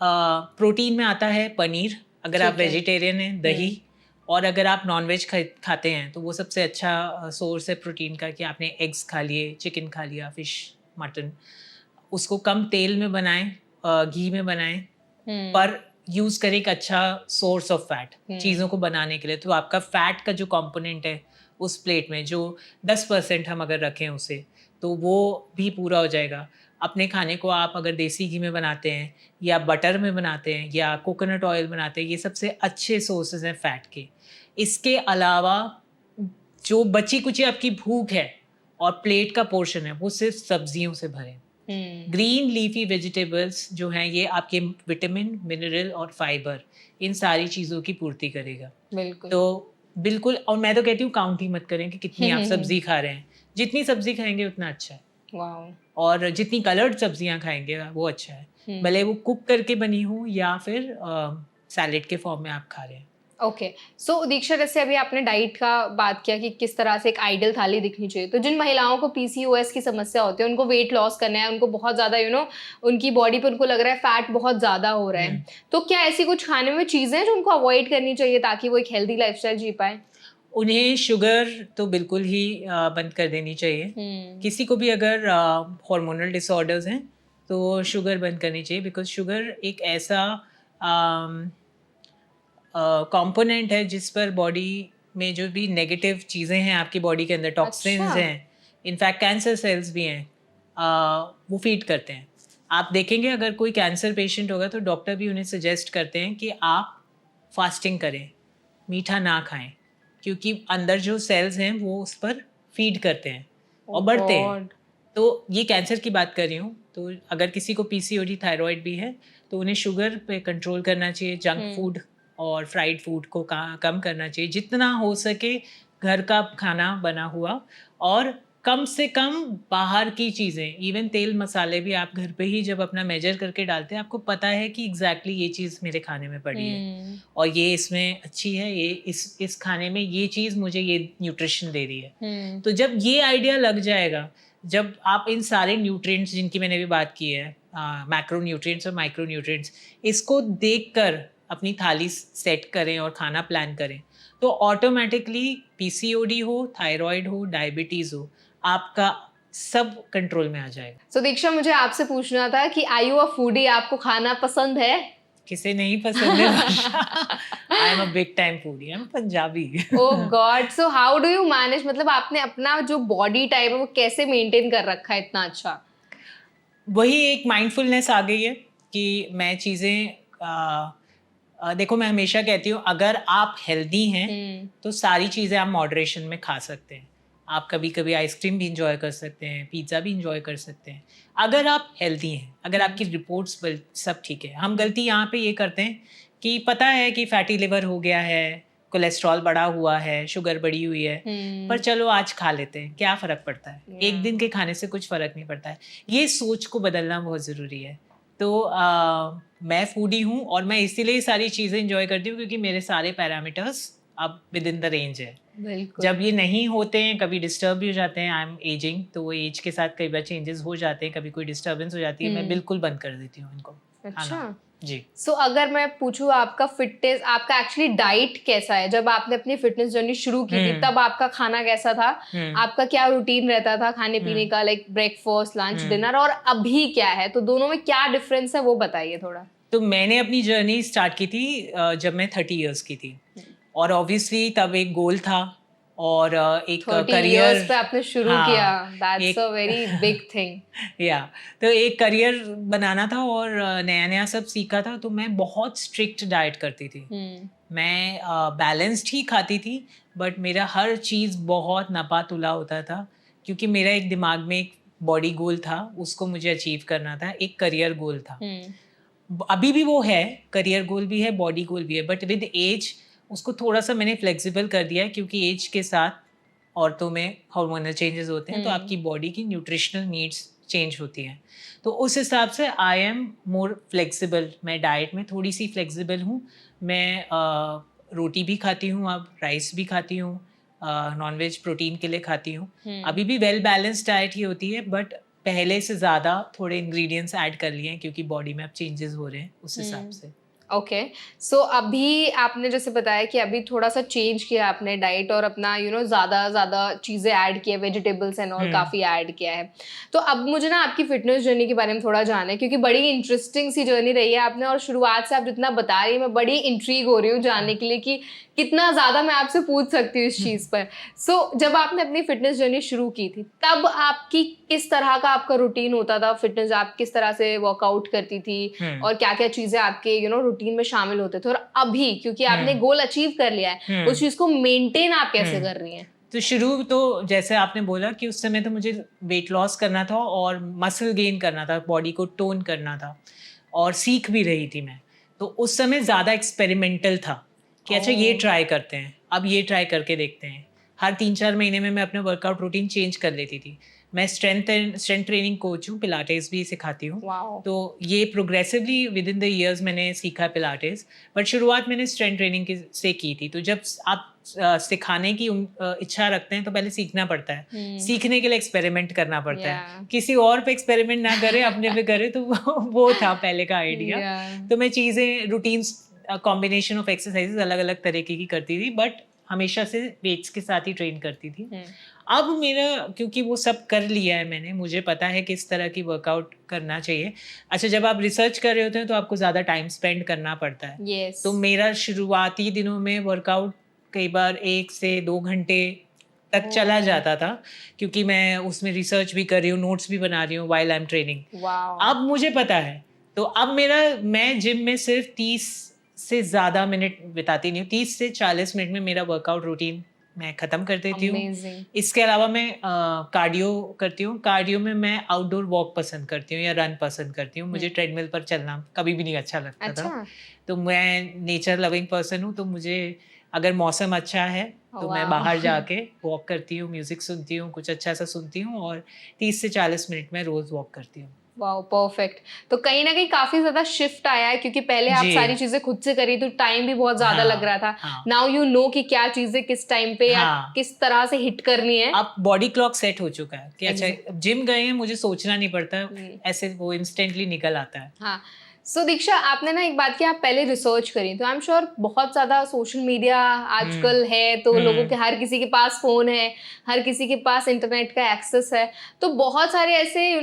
प्रोटीन में आता है पनीर, अगर आप वेजिटेरियन हैं, दही, और अगर आप नॉनवेज खाते हैं तो वो सबसे अच्छा सोर्स है प्रोटीन का कि आपने एग्स खा लिए, चिकन खा लिया, फिश, मटन। उसको कम तेल में बनाएं, घी में बनाएं, पर यूज़ करें एक अच्छा सोर्स ऑफ फैट चीज़ों को बनाने के लिए। तो आपका फैट का जो कंपोनेंट है उस प्लेट में, जो 10% हम अगर रखें उसे, तो वो भी पूरा हो जाएगा। अपने खाने को आप अगर देसी घी में बनाते हैं या बटर में बनाते हैं या कोकोनट ऑयल बनाते हैं, ये सबसे अच्छे सोर्सेज हैं फैट के। इसके अलावा जो बची कुची आपकी भूख है और प्लेट का पोर्शन है वो सिर्फ सब्जियों से भरें। ग्रीन लीफी वेजिटेबल्स जो हैं ये आपके विटामिन, मिनरल और फाइबर, इन सारी चीज़ों की पूर्ति करेगा। बिल्कुल। तो बिल्कुल, और मैं तो कहती हूँ काउंट ही मत करें कि कितनी आप सब्जी खा रहे हैं। जितनी सब्जी खाएंगे उतना अच्छा है। वाओ। और जितनी कलर्ड सब्जियां खाएंगे वो अच्छा है, भले वो कुक करके बनी हो या फिर सैलेड के फॉर्म में आप खा रहे हैं। ओके, सो दीक्षा, जैसे अभी आपने डाइट का बात किया कि किस तरह से एक आइडियल थाली दिखनी चाहिए, तो जिन महिलाओं को पीसीओएस की समस्या होती है, उनको वेट लॉस करना है, उनको बहुत ज़्यादा उनकी बॉडी पे उनको लग रहा है फैट बहुत ज़्यादा हो रहा है, तो क्या ऐसी कुछ खाने में चीज़ें हैं जो उनको अवॉइड करनी चाहिए ताकि वो एक हेल्दी लाइफस्टाइल जी पाए? उन्हें शुगर तो बिल्कुल ही बंद कर देनी चाहिए। किसी को भी अगर हार्मोनल डिसऑर्डर्स हैं तो शुगर बंद करनी चाहिए, बिकॉज शुगर एक ऐसा कंपोनेंट है जिस पर बॉडी में जो भी नेगेटिव चीज़ें हैं आपकी बॉडी के अंदर, टॉक्सिन्स हैं, इनफैक्ट कैंसर सेल्स भी हैं, वो फीड करते हैं। आप देखेंगे अगर कोई कैंसर पेशेंट होगा तो डॉक्टर भी उन्हें सजेस्ट करते हैं कि आप फास्टिंग करें, मीठा ना खाएं, क्योंकि अंदर जो सेल्स हैं वो उस पर फीड करते हैं और बढ़ते हैं। तो ये कैंसर की बात कर रही हूँ। तो अगर किसी को पीसीओडी, थायराइड भी है तो उन्हें शुगर पे कंट्रोल करना चाहिए, जंक फूड और फ्राइड फूड को कम करना चाहिए, जितना हो सके घर का खाना बना हुआ, और कम से कम बाहर की चीज़ें, इवन तेल मसाले भी आप घर पे ही जब अपना मेजर करके डालते हैं, आपको पता है कि एग्जैक्टली ये चीज़ मेरे खाने में पड़ी है और ये इसमें अच्छी है, ये इस खाने में ये चीज़ मुझे ये न्यूट्रिशन दे रही है। तो जब ये आइडिया लग जाएगा, जब आप इन सारे न्यूट्रिएंट्स जिनकी मैंने भी बात की है, मैक्रो न्यूट्रिएंट्स और माइक्रो न्यूट्रिएंट्स, इसको देखकर अपनी थाली सेट करें और खाना प्लान करें, तो ऑटोमेटिकली पीसीओडी हो, थायराइड हो, डायबिटीज़ हो, आपका सब कंट्रोल में आ जाएगा। सो दीक्षा, मुझे आपसे पूछना था कि आर यू अ फूडी? आपको खाना पसंद है? किसे नहीं पसंद है? I am a big time foodie, I am Punjabi. Oh God, so how do you manage? मतलब आपने अपना जो बॉडी टाइप है वो कैसे मेंटेन कर रखा है इतना अच्छा? वही एक माइंडफुलनेस आ गई है कि मैं चीज़ें देखो, मैं हमेशा कहती हूँ अगर आप हेल्दी हैं तो सारी चीज़ें आप मॉडरेशन में खा सकते हैं। आप कभी कभी आइसक्रीम भी इंजॉय कर सकते हैं, पिज़्ज़ा भी इंजॉय कर सकते हैं, अगर आप हेल्दी हैं, अगर आपकी रिपोर्ट्स सब ठीक है। हम गलती यहाँ पे ये करते हैं कि पता है कि फैटी लिवर हो गया है, कोलेस्ट्रॉल बढ़ा हुआ है, शुगर बढ़ी हुई है, पर चलो आज खा लेते हैं, क्या फ़र्क पड़ता है, एक दिन के खाने से कुछ फ़र्क नहीं पड़ता है। ये सोच को बदलना बहुत ज़रूरी है। तो मैं फूडी हूँ और मैं इसीलिए सारी चीज़ें इंजॉय करती हूँ क्योंकि मेरे सारे पैरामीटर्स अब विद इन द रेंज है। जब ये नहीं होते हैं, कभी डिस्टर्ब भी हो जाते हैं, आई एम एजिंग, तो एज के साथ कई बार चेंजेस हो जाते हैं, कभी कोई डिस्टर्बेंस हो जाती है, मैं बिल्कुल बंद कर देती हूँ इनको। अच्छा जी। सो अगर मैं पूछूं आपका फिटनेस, आपका एक्चुअली डाइट कैसा है? जब आपने अपनी फिटनेस जर्नी शुरू की थी तब आपका खाना कैसा था? आपका क्या रूटीन रहता था खाने पीने का, लाइक ब्रेकफास्ट, लंच, डिनर, और अभी क्या है? तो दोनों में क्या डिफरेंस है वो बताइए थोड़ा। तो मैंने अपनी जर्नी स्टार्ट की थी जब मैं 30 इयर्स की थी, और ऑब्वियसली तब एक गोल था और एक 30 करियर years पे आपने शुरू किया, that's a very big thing. या तो एक करियर बनाना था और नया नया सब सीखा था, तो मैं बहुत स्ट्रिक्ट डाइट करती थी। मैं बैलेंस्ड ही खाती थी, बट मेरा हर चीज़ बहुत नपा तुला होता था क्योंकि मेरा एक दिमाग में एक बॉडी गोल था, उसको मुझे अचीव करना था, एक करियर गोल था। अभी भी वो है, करियर गोल भी है, बॉडी गोल भी है, बट विद एज उसको थोड़ा सा मैंने फ्लेक्सिबल कर दिया है क्योंकि एज के साथ औरतों में हार्मोनल चेंजेस होते हैं, तो आपकी बॉडी की न्यूट्रिशनल नीड्स चेंज होती हैं। तो उस हिसाब से आई एम मोर फ्लेक्सिबल। मैं डाइट में थोड़ी सी फ्लेक्सिबल हूँ। मैं रोटी भी खाती हूँ, अब राइस भी खाती हूँ, नॉनवेज प्रोटीन के लिए खाती हूँ। अभी भी वेल बैलेंस्ड डाइट ही होती है, बट पहले से ज़्यादा थोड़े इंग्रेडिएंट्स ऐड कर लिए हैं क्योंकि बॉडी में अब चेंजेस हो रहे हैं उस हिसाब से। ओके सो अभी आपने जैसे बताया कि अभी थोड़ा सा चेंज किया आपने डाइट और अपना ज़्यादा चीज़ें ऐड किया, वेजिटेबल्स एंड ऑल काफ़ी ऐड किया है। तो अब मुझे ना आपकी फिटनेस जर्नी के बारे में थोड़ा जानना है क्योंकि बड़ी इंटरेस्टिंग सी जर्नी रही है आपने, और शुरुआत से आप जितना बता रही हैं मैं बड़ी इंट्रीग हो रही हूँ जानने के लिए कि कितना ज़्यादा मैं आपसे पूछ सकती हूँ इस चीज़ पर। सो जब आपने अपनी फिटनेस जर्नी शुरू की थी तब आपकी किस तरह का आपका रूटीन होता था फिटनेस? आप किस तरह से वर्कआउट करती थी और क्या क्या चीज़ें आपके रूटीन में शामिल होते थे? और अभी क्योंकि आपने गोल अचीव कर लिया है, उस चीज़ को मेंटेन आप कैसे कर रही हैं? तो शुरू तो जैसे आपने बोला कि उस समय तो मुझे वेट लॉस करना था और मसल गेन करना था, बॉडी को टोन करना था, और सीख भी रही थी मैं। तो उस समय ज़्यादा एक्सपेरिमेंटल था कि अच्छा ये ट्राई करते हैं, अब ये ट्राई करके देखते हैं। हर 3-4 महीने में मैं अपना वर्कआउट रूटीन चेंज कर लेती थी। मैं स्ट्रेंथ ट्रेनिंग कोच हूँ, पिलाटेस भी सिखाती हूँ। तो ये progressively with in the years मैंने सीखा पिलाटेस, बट शुरुआत मैंने स्ट्रेंथ ट्रेनिंग से की थी। तो जब आप सिखाने की इच्छा रखते हैं तो पहले सीखना पड़ता है। सीखने के लिए एक्सपेरिमेंट करना पड़ता है, किसी और पे एक्सपेरिमेंट ना करे, अपने पे करे। तो वो था पहले का आइडिया। तो मैं चीज़ें रूटीन्स कॉम्बिनेशन ऑफ एक्सरसाइजेस अलग अलग तरीके की करती थी, बट हमेशा से वेट्स के साथ ही ट्रेन करती थी। अब मेरा क्योंकि वो सब कर लिया है मैंने, मुझे पता है किस तरह की वर्कआउट करना चाहिए। अच्छा, जब आप रिसर्च कर रहे होते हैं तो आपको ज़्यादा टाइम स्पेंड करना पड़ता है। तो मेरा शुरुआती दिनों में वर्कआउट कई बार 1 से 2 घंटे तक चला जाता था क्योंकि मैं उसमें रिसर्च भी कर रही हूँ, नोट्स भी बना रही हूँ व्हाइल आई एम ट्रेनिंग। अब मुझे पता है, तो अब मैं जिम में सिर्फ 30 से ज़्यादा मिनट बिताती नहीं हूँ। 30 से 40 मिनट में मेरा वर्कआउट रूटीन मैं ख़त्म कर देती हूँ। इसके अलावा मैं कार्डियो करती हूँ। कार्डियो में मैं आउटडोर वॉक पसंद करती हूँ या रन पसंद करती हूँ। मुझे ट्रेडमिल पर चलना कभी भी नहीं अच्छा लगता था। तो मैं नेचर लविंग पर्सन हूँ, तो मुझे अगर मौसम अच्छा है तो मैं बाहर जाके वॉक करती हूँ, म्यूज़िक सुनती हूँ, कुछ अच्छा सा सुनती हूँ, और 30 से 40 मिनट में रोज़ वॉक करती हूँ। Wow, perfect. तो कहीं ना कहीं काफी ज्यादा शिफ्ट आया है क्योंकि पहले आप सारी चीजें खुद से करी तो टाइम भी बहुत ज्यादा लग रहा था। नाउ यू नो कि क्या चीजें किस टाइम पे या किस तरह से हिट करनी है। अब बॉडी क्लॉक सेट हो चुका है कि अच्छा जिम गए हैं, मुझे सोचना नहीं पड़ता, ऐसे वो इंस्टेंटली निकल आता है। हाँ, सो दीक्षा, आपने ना एक बात की, आप पहले रिसर्च करी, तो आई एम श्योर बहुत ज़्यादा सोशल मीडिया आजकल है, तो लोगों के हर किसी के पास फ़ोन है, हर किसी के पास इंटरनेट का एक्सेस है, तो बहुत सारे ऐसे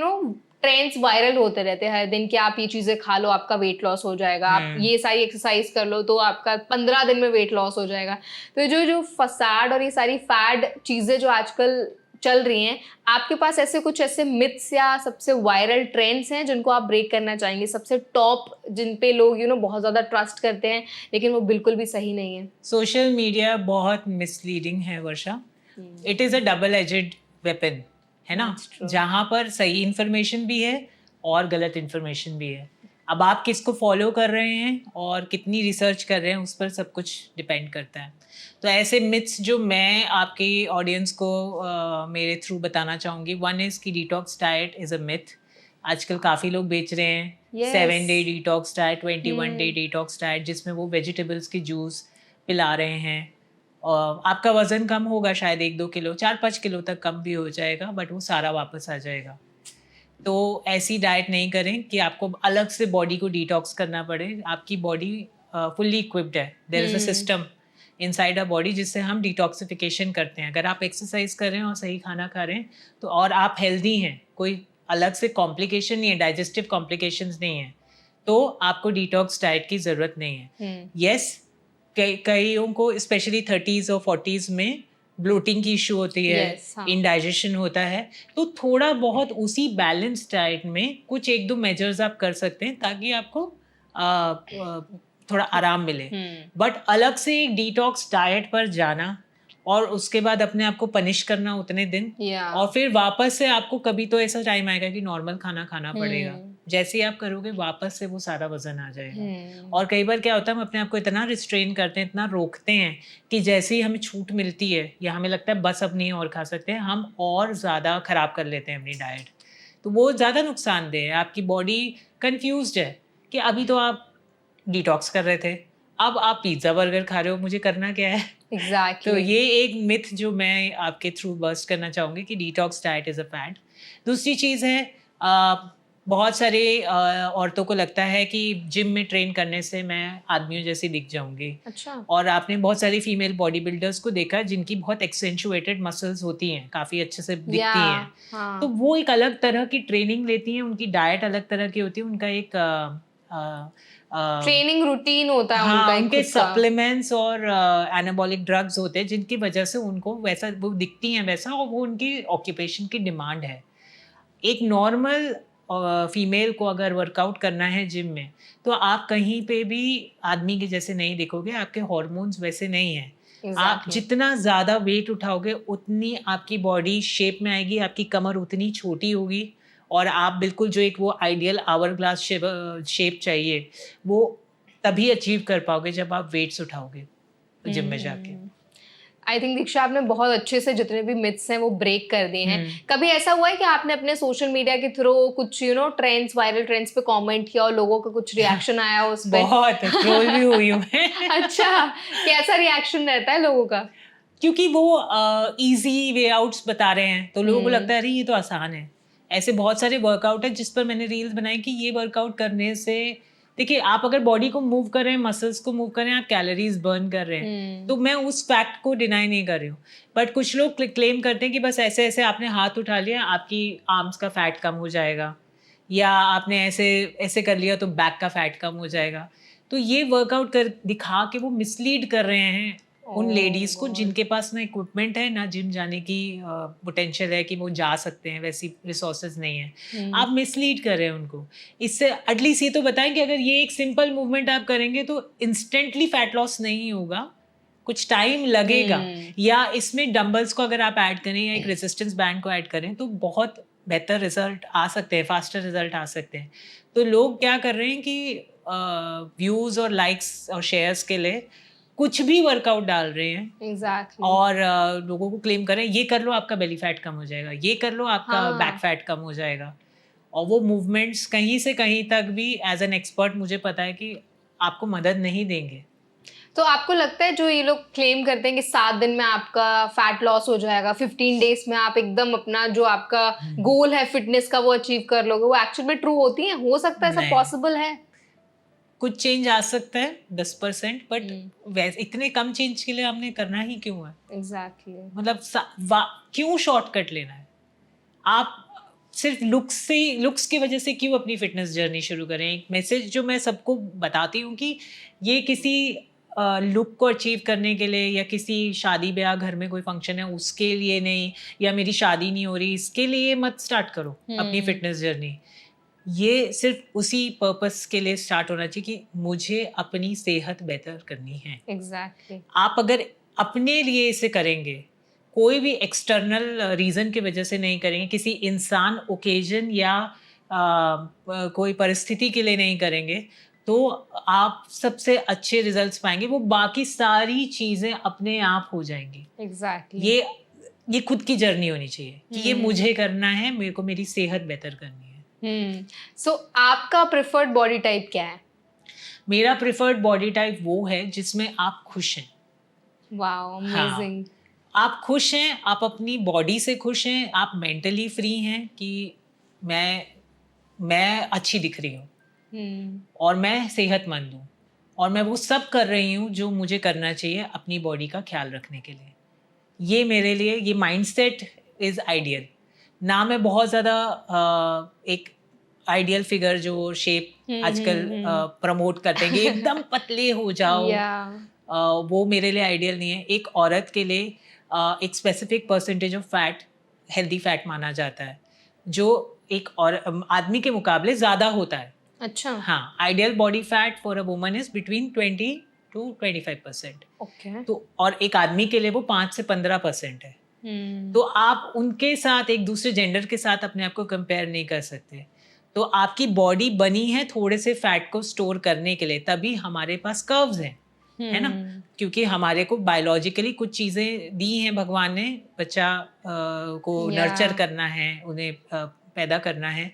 ट्रेंड्स वायरल होते रहते हैं हर दिन कि आप ये चीज़ें खा लो आपका वेट लॉस हो जाएगा, आप ये सारी एक्सरसाइज कर लो तो आपका 15 दिन में वेट लॉस हो जाएगा। तो जो जो फसाड और ये सारी फैड चीज़ें जो आजकल चल रही हैं, आपके पास ऐसे कुछ ऐसे मिथ्स या सबसे वायरल ट्रेंड्स हैं जिनको आप ब्रेक करना चाहेंगे, सबसे टॉप जिन पे लोग बहुत ज़्यादा ट्रस्ट करते हैं लेकिन वो बिल्कुल भी सही नहीं है? सोशल मीडिया बहुत मिसलीडिंग है Varsha. It is a double edged weapon, है ना, जहाँ पर सही इन्फॉर्मेशन भी है और गलत इन्फॉर्मेशन भी है। अब आप किसको फॉलो कर रहे हैं और कितनी रिसर्च कर रहे हैं उस पर सब कुछ डिपेंड करता है। तो ऐसे मिथ्स जो मैं आपकी ऑडियंस को मेरे थ्रू बताना चाहूँगी, वन इज़ कि detox diet is a myth. आजकल काफ़ी लोग बेच रहे हैं 7 day detox diet, 21 day detox diet, जिसमें वो वेजिटेबल्स की जूस पिला रहे हैं। और आपका वज़न कम होगा शायद 1-2 किलो, 4-5 किलो तक कम भी हो जाएगा, बट वो सारा वापस आ जाएगा। तो ऐसी डाइट नहीं करें कि आपको अलग से बॉडी को डिटॉक्स करना पड़े। आपकी बॉडी फुल्ली इक्विप्ड है, there is a system inside a body जिससे हम डिटॉक्सिफिकेशन करते हैं। अगर आप एक्सरसाइज कर रहे हैं और सही खाना खा रहे हैं तो, और आप हेल्दी हैं, कोई अलग से कॉम्प्लिकेशन नहीं है, डाइजेस्टिव कॉम्प्लिकेशंस नहीं है, तो आपको डिटॉक्स डाइट की ज़रूरत नहीं है। यस, कईयों को स्पेशली 30s और 40s में ब्लोटिंग की इशू होती है, इंडाइजेशन होता है, तो थोड़ा बहुत उसी बैलेंस डाइट में कुछ 1-2 मेजर्स आप कर सकते हैं ताकि आपको थोड़ा आराम मिले। बट अलग से एक डिटॉक्स डाइट पर जाना और उसके बाद अपने आप को पनिश करना उतने दिन, और फिर वापस से आपको कभी तो ऐसा टाइम आएगा कि नॉर्मल खाना खाना पड़ेगा। जैसे ही आप करोगे वापस से वो सारा वजन आ जाएगा। और कई बार क्या होता है, हम अपने आप को इतना रिस्ट्रेन करते हैं, इतना रोकते हैं कि जैसे ही हमें छूट मिलती है या हमें लगता है बस अब नहीं और खा सकते हैं, हम और ज़्यादा ख़राब कर लेते हैं अपनी डाइट। तो वो ज़्यादा नुकसानदेह है। आपकी बॉडी कन्फ्यूज्ड है कि अभी तो आप डिटॉक्स कर रहे थे, अब आप पिज्ज़ा बर्गर खा रहे हो, मुझे करना क्या है? Exactly. तो ये एक मिथ जो मैं आपके थ्रू बस्ट करना चाहूँगी कि detox diet is a fad. दूसरी चीज़ है, बहुत सारे औरतों को लगता है कि जिम में ट्रेन करने से मैं आदमियों जैसी दिख जाऊँगी। अच्छा। और आपने बहुत सारी फीमेल बॉडी बिल्डर्स को देखा जिनकी बहुत एक्सेंचुएटेड मसल्स होती हैं, काफ़ी अच्छे से दिखती हैं। तो वो एक अलग तरह की ट्रेनिंग लेती हैं, उनकी डाइट अलग तरह की होती है, उनका एक ट्रेनिंग रूटीन होता है, हाँ, उनके सप्लीमेंट्स और एनाबॉलिक ड्रग्स होते हैं जिनकी वजह से उनको वैसा वो दिखती हैं वैसा, और वो उनकी ऑक्यूपेशन की डिमांड है। एक नॉर्मल फीमेल को अगर वर्कआउट करना है जिम में, तो आप कहीं पे भी आदमी के जैसे नहीं दिखोगे, आपके हार्मोन्स वैसे नहीं हैं। आप जितना ज़्यादा वेट उठाओगे उतनी आपकी बॉडी शेप में आएगी, आपकी कमर उतनी छोटी होगी, और आप बिल्कुल जो एक वो आइडियल आवर ग्लास शेप चाहिए वो तभी अचीव कर पाओगे जब आप वेट्स उठाओगे जिम में जाके। आई थिंक दीक्षा, आपने बहुत अच्छे से जितने भी मिथ्स हैं वो ब्रेक कर दिए हैं। कभी ऐसा हुआ है कि आपने अपने सोशल मीडिया के थ्रू कुछ ट्रेंड्स, वायरल ट्रेंड्स पे कमेंट किया और लोगों का कुछ रिएक्शन आया उस पे? बहुत ट्रोल भी हुई हूँ मैं। अच्छा, कैसा रिएक्शन रहता है लोगों का? क्योंकि वो इजी वे आउट्स बता रहे हैं, तो लोगों को लगता है अरे ये तो आसान है। ऐसे बहुत सारे वर्कआउट है जिस पर मैंने रील्स बनाई कि ये वर्कआउट करने से, देखिए आप अगर बॉडी को मूव कर रहे हैं, मसल्स को मूव कर रहे हैं, आप कैलोरीज बर्न कर रहे हैं। तो मैं उस फैक्ट को डिनाई नहीं कर रही हूँ, बट कुछ लोग क्लेम करते हैं कि बस ऐसे ऐसे आपने हाथ उठा लिया आपकी आर्म्स का फैट कम हो जाएगा, या आपने ऐसे ऐसे कर लिया तो बैक का फैट कम हो जाएगा। तो ये वर्कआउट कर दिखा के वो मिसलीड कर रहे हैं उन लेडीज़ को जिनके पास ना इक्विपमेंट है, ना जिम जाने की पोटेंशियल है कि वो जा सकते हैं, वैसी रिसोर्सेज नहीं है। आप मिसलीड कर रहे हैं उनको। इससे एटलीस्ट ये तो बताएं कि अगर ये एक सिंपल मूवमेंट आप करेंगे तो इंस्टेंटली फैट लॉस नहीं होगा, कुछ टाइम लगेगा। या इसमें डंबल्स को अगर आप ऐड करें या एक रेजिस्टेंस बैंड को ऐड करें तो बहुत बेहतर रिजल्ट आ सकते हैं, फास्टर रिजल्ट आ सकते हैं। तो लोग क्या कर रहे हैं कि व्यूज़ और लाइक्स और शेयर्स के लिए कुछ भी वर्कआउट डाल रहे हैं। Exactly. और लोगों को क्लेम कर रहे हैं ये कर लो आपका बेली फैट कम हो जाएगा, ये कर लो आपका बैक फैट कम हो जाएगा। और वो मूवमेंट्स कहीं से कहीं तक भी एज एन एक्सपर्ट मुझे पता है कि आपको मदद नहीं देंगे। तो आपको लगता है जो ये लोग क्लेम करते हैं कि 7 दिन में आपका फैट लॉस हो जाएगा, 15 डेज में आप एकदम अपना जो आपका गोल है फिटनेस का वो अचीव कर लोगे, वो एक्चुअल में ट्रू होती है? हो सकता है ऐसा पॉसिबल है? कुछ चेंज आ सकता है 10%, बट वैसे इतने कम चेंज के लिए हमने करना ही क्यों है? एग्जैक्टली। मतलब क्यों शॉर्टकट लेना है? आप सिर्फ लुक्स की वजह से क्यों अपनी फिटनेस जर्नी शुरू करें? एक मैसेज जो मैं सबको बताती हूँ कि ये किसी लुक को अचीव करने के लिए या किसी शादी ब्याह घर में कोई फंक्शन है उसके लिए नहीं, या मेरी शादी नहीं हो रही इसके लिए मत स्टार्ट करो अपनी फिटनेस जर्नी। ये सिर्फ उसी पर्पस के लिए स्टार्ट होना चाहिए कि मुझे अपनी सेहत बेहतर करनी है। एग्जैक्टली। आप अगर अपने लिए इसे करेंगे, कोई भी एक्सटर्नल रीज़न की वजह से नहीं करेंगे, किसी इंसान ओकेजन या कोई परिस्थिति के लिए नहीं करेंगे, तो आप सबसे अच्छे रिजल्ट्स पाएंगे। वो बाकी सारी चीज़ें अपने आप हो जाएंगी। एग्जैक्टली। ये खुद की जर्नी होनी चाहिए कि ये मुझे करना है, मेरे को मेरी सेहत बेहतर करनी है। सो आपका प्रेफर्ड बॉडी टाइप क्या है? मेरा प्रेफर्ड बॉडी टाइप वो है जिसमें आप खुश हैं। Wow, amazing. आप खुश हैं, आप अपनी बॉडी से खुश हैं, आप मेंटली फ्री हैं कि मैं अच्छी दिख रही हूँ और मैं सेहतमंद हूँ और मैं वो सब कर रही हूँ जो मुझे करना चाहिए अपनी बॉडी का ख्याल रखने के लिए। ये मेरे लिए ये माइंडसेट इज़ आइडियल। ना मैं बहुत ज़्यादा एक आइडियल फिगर जो शेप आजकल प्रमोट करते हैं कि एकदम पतले हो जाओ, वो मेरे लिए आइडियल नहीं है। एक औरत के लिए एक specific percentage of fat healthy fat माना जाता है जो एक और आदमी के मुकाबले ज़्यादा होता है। अच्छा। हाँ, ideal body fat for a woman is between 20 to 25%। Okay. तो और एक आदमी के लिए वो 5 से 15% है। तो आप उनके साथ एक दूसरे जेंडर के साथ अपने आप को कंपेयर नहीं कर सकते। तो आपकी बॉडी बनी है थोड़े से फैट को स्टोर करने के लिए, तभी हमारे पास कर्व्स हैं, है ना? क्योंकि हमारे को बायोलॉजिकली कुछ चीज़ें दी हैं भगवान ने, बच्चा को नर्चर करना है, उन्हें पैदा करना है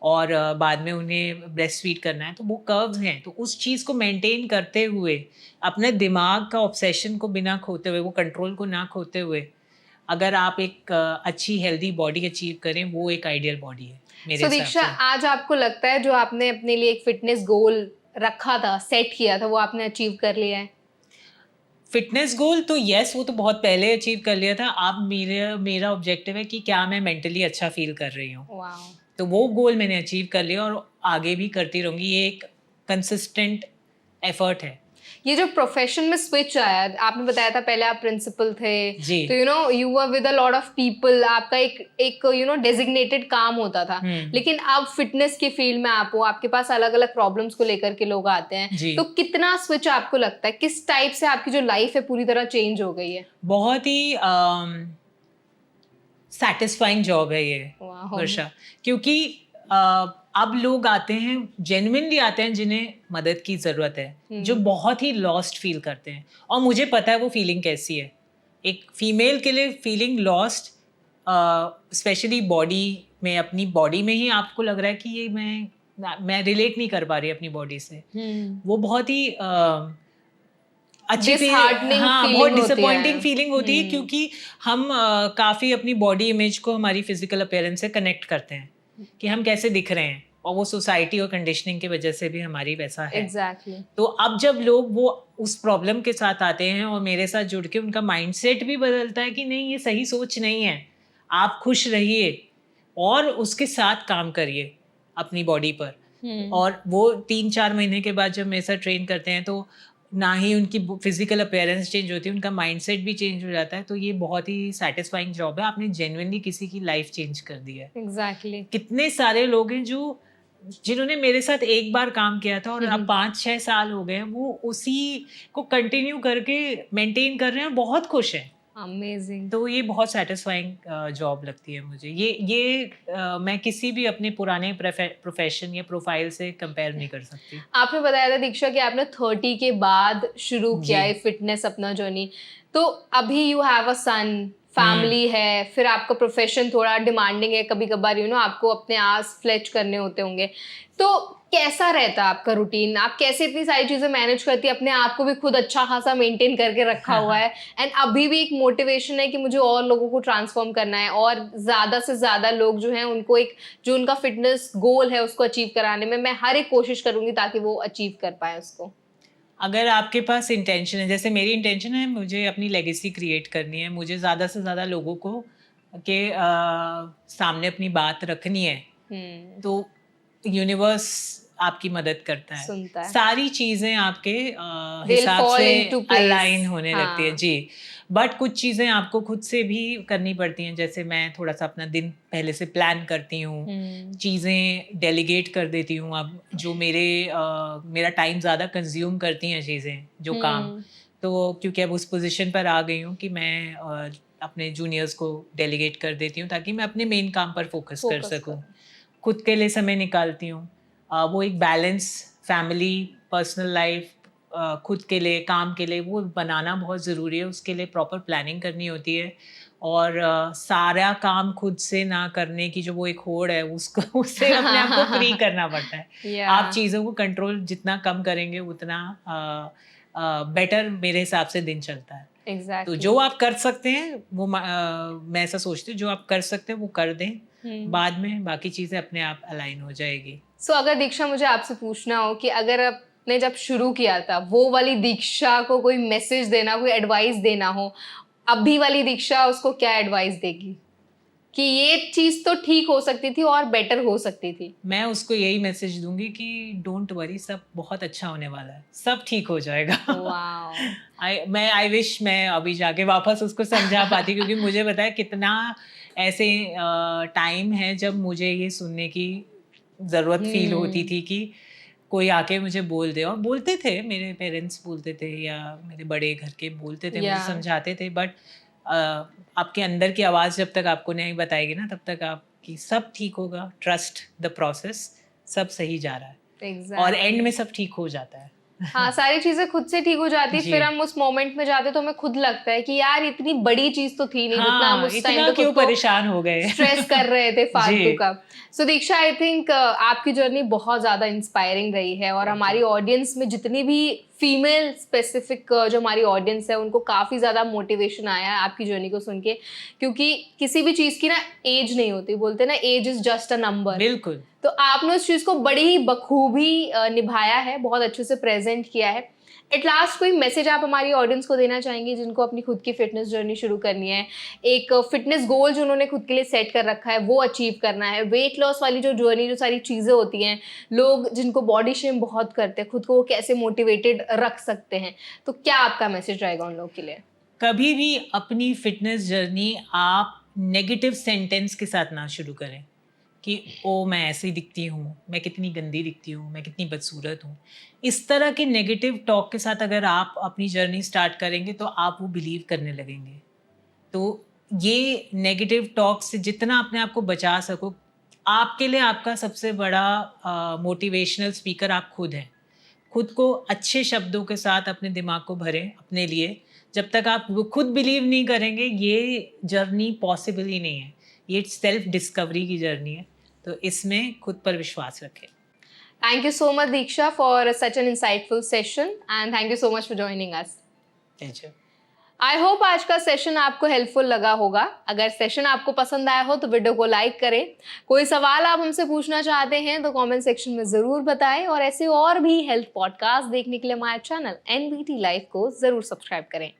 और बाद में उन्हें ब्रेस्ट फीड करना है, तो वो कर्व्स हैं। तो उस चीज़ को मेंटेन करते हुए, अपने दिमाग का ऑब्सेशन को बिना खोते हुए, वो कंट्रोल को ना खोते हुए, अगर आप एक अच्छी हेल्दी बॉडी अचीव करें, वो एक आइडियल बॉडी है मेरे हिसाब से। दीक्षा, आज आपको लगता है जो आपने अपने लिए एक फिटनेस गोल रखा था, सेट किया था, वो आपने अचीव कर लिया है? फिटनेस गोल तो यस, वो तो बहुत पहले अचीव कर लिया था। अब मेरा ऑब्जेक्टिव है कि क्या मैं मेंटली अच्छा फील कर रही हूँ। तो वो गोल मैंने अचीव कर लिया और आगे भी करती रहूँगी। ये एक कंसिस्टेंट एफर्ट है। ये जो प्रोफेशन में स्विच आया, आपने बताया था पहले आप प्रिंसिपल थे जी। तो you were with a lot of people, आपका एक डेजिग्नेटेड काम होता था, लेकिन अब फिटनेस की फील्ड में आप हो, आपके पास अलग अलग प्रॉब्लम्स को लेकर के लोग आते हैं, तो कितना स्विच आपको लगता है, किस टाइप से आपकी जो लाइफ है पूरी तरह चेंज हो गई है? बहुत ही सैटिस्फाइंग जॉब है ये वर्षा, क्योंकि अब लोग आते हैं, जेन्युइनली आते हैं जिन्हें मदद की ज़रूरत है, जो बहुत ही लॉस्ट फील करते हैं, और मुझे पता है वो फीलिंग कैसी है। एक फीमेल के लिए फीलिंग लॉस्ट, स्पेशली बॉडी में, अपनी बॉडी में ही आपको लग रहा है कि ये मैं रिलेट नहीं कर पा रही अपनी बॉडी से, वो बहुत ही अच्छी बहुत डिसअपॉइंटिंग फीलिंग होती है, क्योंकि हम काफ़ी अपनी बॉडी इमेज को हमारी फिजिकल अपीयरेंस से कनेक्ट करते हैं कि हम कैसे दिख रहे हैं, और वो सोसाइटी और कंडीशनिंग की वजह से भी हमारी वैसा है। Exactly. तो अब जब लोग वो उस प्रॉब्लम के साथ आते हैं और मेरे साथ जुड़ के, उनका माइंडसेट भी बदलता है कि नहीं, ये सही सोच नहीं है, आप खुश रहिए और उसके साथ काम करिए अपनी बॉडी पर। और वो 3-4 महीने के बाद जब मेरे साथ ट्रेन करते हैं, तो ना ही उनकी फिजिकल अपीयरेंस चेंज होती है, उनका माइंडसेट भी चेंज हो जाता है। तो ये बहुत ही सैटिस्फाइंग जॉब है। आपने जेन्युइनली किसी की लाइफ चेंज कर दी है। Exactly. कितने सारे लोग हैं जिन्होंने मेरे साथ एक बार काम किया था और अब 5-6 साल हो गए, वो उसी को कंटिन्यू करके मेंटेन कर रहे हैं, बहुत खुश हैं। अमेजिंग। तो ये बहुत सेटिस्फाइंग जॉब लगती है मुझे। ये मैं किसी भी अपने पुराने प्रोफेशन या प्रोफाइल से कंपेयर नहीं कर सकती। आपने बताया था दीक्षा कि आपने 30 के बाद शुरू किया है फिटनेस अपना जर्नी, तो अभी you have a son, family है, फिर आपका प्रोफेशन थोड़ा डिमांडिंग है, कभी कभार आपको अपने आस फ्लेच करने होते होंगे, तो कैसा रहता है आपका रूटीन? आप कैसे इतनी सारी चीजें मैनेज करती है? अपने आप को भी खुद अच्छा खासा मेंटेन करके रखा हुआ है, एंड अभी भी एक मोटिवेशन है कि मुझे और लोगों को ट्रांसफॉर्म करना है और ज्यादा से ज्यादा लोग जो हैं उनको एक जो उनका फिटनेस गोल है उसको अचीव कराने में मैं हर एक कोशिश करूंगी ताकि वो अचीव कर पाए उसको। अगर आपके पास इंटेंशन है, जैसे मेरी इंटेंशन है, मुझे अपनी लेगेसी क्रिएट करनी है, मुझे ज़्यादा से ज़्यादा लोगों को के सामने अपनी बात रखनी है, तो यूनिवर्स आपकी मदद करता है, सुनता है, सारी चीज़ें आपके They'll हिसाब fall से into place. अलाइन होने लगती है हाँ। जी। बट कुछ चीज़ें आपको खुद से भी करनी पड़ती हैं, जैसे मैं थोड़ा सा अपना दिन पहले से प्लान करती हूँ, चीज़ें डेलीगेट कर देती हूँ। अब जो मेरा टाइम ज़्यादा कंज्यूम करती हैं चीज़ें, जो काम, तो क्योंकि अब उस पोजीशन पर आ गई हूँ कि मैं अपने जूनियर्स को डेलीगेट कर देती हूँ ताकि मैं अपने मेन काम पर फोकस कर सकूँ। खुद के लिए समय निकालती हूँ, वो एक बैलेंस, फैमिली, पर्सनल लाइफ, खुद के लिए, काम के लिए, वो बनाना बहुत ज़रूरी है। उसके लिए प्रॉपर प्लानिंग करनी होती है, और सारा काम खुद से ना करने की जो वो एक होड़ है, उसको उससे अपने आप को फ्री करना पड़ता है। आप चीज़ों को कंट्रोल जितना कम करेंगे उतना बेटर मेरे हिसाब से दिन चलता है। तो जो आप कर सकते हैं वो मैं ऐसा सोचती हूँ, जो आप कर सकते हैं वो कर दें, बाद में बाकी चीज़ें अपने आप अलाइन हो जाएगी। सो अगर दीक्षा मुझे आपसे पूछना हो कि अगर आपने जब शुरू किया था वो वाली दीक्षा को कोई मैसेज देना, कोई एडवाइस देना हो, अभी वाली दीक्षा उसको क्या एडवाइस देगी कि ये चीज तो ठीक हो सकती थी और बेटर हो सकती थी? मैं उसको यही मैसेज दूंगी कि डोंट वरी, सब बहुत अच्छा होने वाला है, सब ठीक हो जाएगा। आई विश मैं अभी जाके वापस उसको समझा पाती, क्योंकि मुझे पता है कितना ऐसे टाइम है जब मुझे ये सुनने की ज़रूरत फील होती थी कि कोई आके मुझे बोल दे, और बोलते थे, मेरे पेरेंट्स बोलते थे या मेरे बड़े घर के बोलते थे, मुझे समझाते थे, बट आपके अंदर की आवाज़ जब तक आपको नहीं बताएगी ना, तब तक आपकी सब ठीक होगा। ट्रस्ट द प्रोसेस, सब सही जा रहा है, और एंड में सब ठीक हो जाता है। हाँ, सारी चीजें खुद से ठीक हो जाती, फिर हम उस मोमेंट में जाते तो हमें खुद लगता है कि यार इतनी बड़ी चीज तो थी नहीं, जितना हम उस टाइम पे क्यों परेशान हो गए, स्ट्रेस कर रहे थे फालतू का। सो दीक्षा, आई थिंक आपकी जर्नी बहुत ज्यादा इंस्पायरिंग रही है, और हमारी ऑडियंस में जितनी भी फीमेल स्पेसिफिक जो हमारी ऑडियंस है उनको काफ़ी ज़्यादा मोटिवेशन आया है आपकी जर्नी को सुन के, क्योंकि किसी भी चीज़ की ना एज नहीं होती, बोलते ना age is just a number. बिल्कुल। तो आपने उस चीज़ को बड़ी ही बखूबी निभाया है, बहुत अच्छे से प्रेजेंट किया है। एट लास्ट कोई मैसेज आप हमारी ऑडियंस को देना चाहेंगे जिनको अपनी खुद की फिटनेस जर्नी शुरू करनी है, एक फिटनेस गोल जो उन्होंने खुद के लिए सेट कर रखा है वो अचीव करना है, वेट लॉस वाली जो जर्नी, जो सारी चीज़ें होती हैं, लोग जिनको बॉडी शेम बहुत करते हैं, खुद को वो कैसे मोटिवेटेड रख सकते हैं, तो क्या आपका मैसेज रहेगा उन लोगों के लिए? कभी भी अपनी फिटनेस जर्नी आप नेगेटिव सेंटेंस के साथ ना शुरू करें कि ओ मैं ऐसी दिखती हूँ, मैं कितनी गंदी दिखती हूँ, मैं कितनी बदसूरत हूँ। इस तरह के नेगेटिव टॉक के साथ अगर आप अपनी जर्नी स्टार्ट करेंगे तो आप वो बिलीव करने लगेंगे। तो ये नेगेटिव टॉक से जितना अपने आप को बचा सको, आपके लिए आपका सबसे बड़ा मोटिवेशनल स्पीकर आप खुद हैं। खुद को अच्छे शब्दों के साथ अपने दिमाग को भरें अपने लिए। जब तक आप वो खुद बिलीव नहीं करेंगे, ये जर्नी पॉसिबल ही नहीं है। ये सेल्फ डिस्कवरी की जर्नी है, तो इसमें खुद पर विश्वास रखें। Thank you so much, Diksha, for such an insightful session, and thank you so much for joining us. Thank you. I hope आज का सेशन आपको हेल्पफुल लगा होगा। अगर सेशन आपको पसंद आया हो तो वीडियो को लाइक करें। कोई सवाल आप हमसे पूछना चाहते हैं तो कमेंट सेक्शन में ज़रूर बताएं, और ऐसे और भी हेल्थ पॉडकास्ट देखने के लिए हमारे चैनल NBT लाइफ को ज़रूर सब्सक्राइब करें।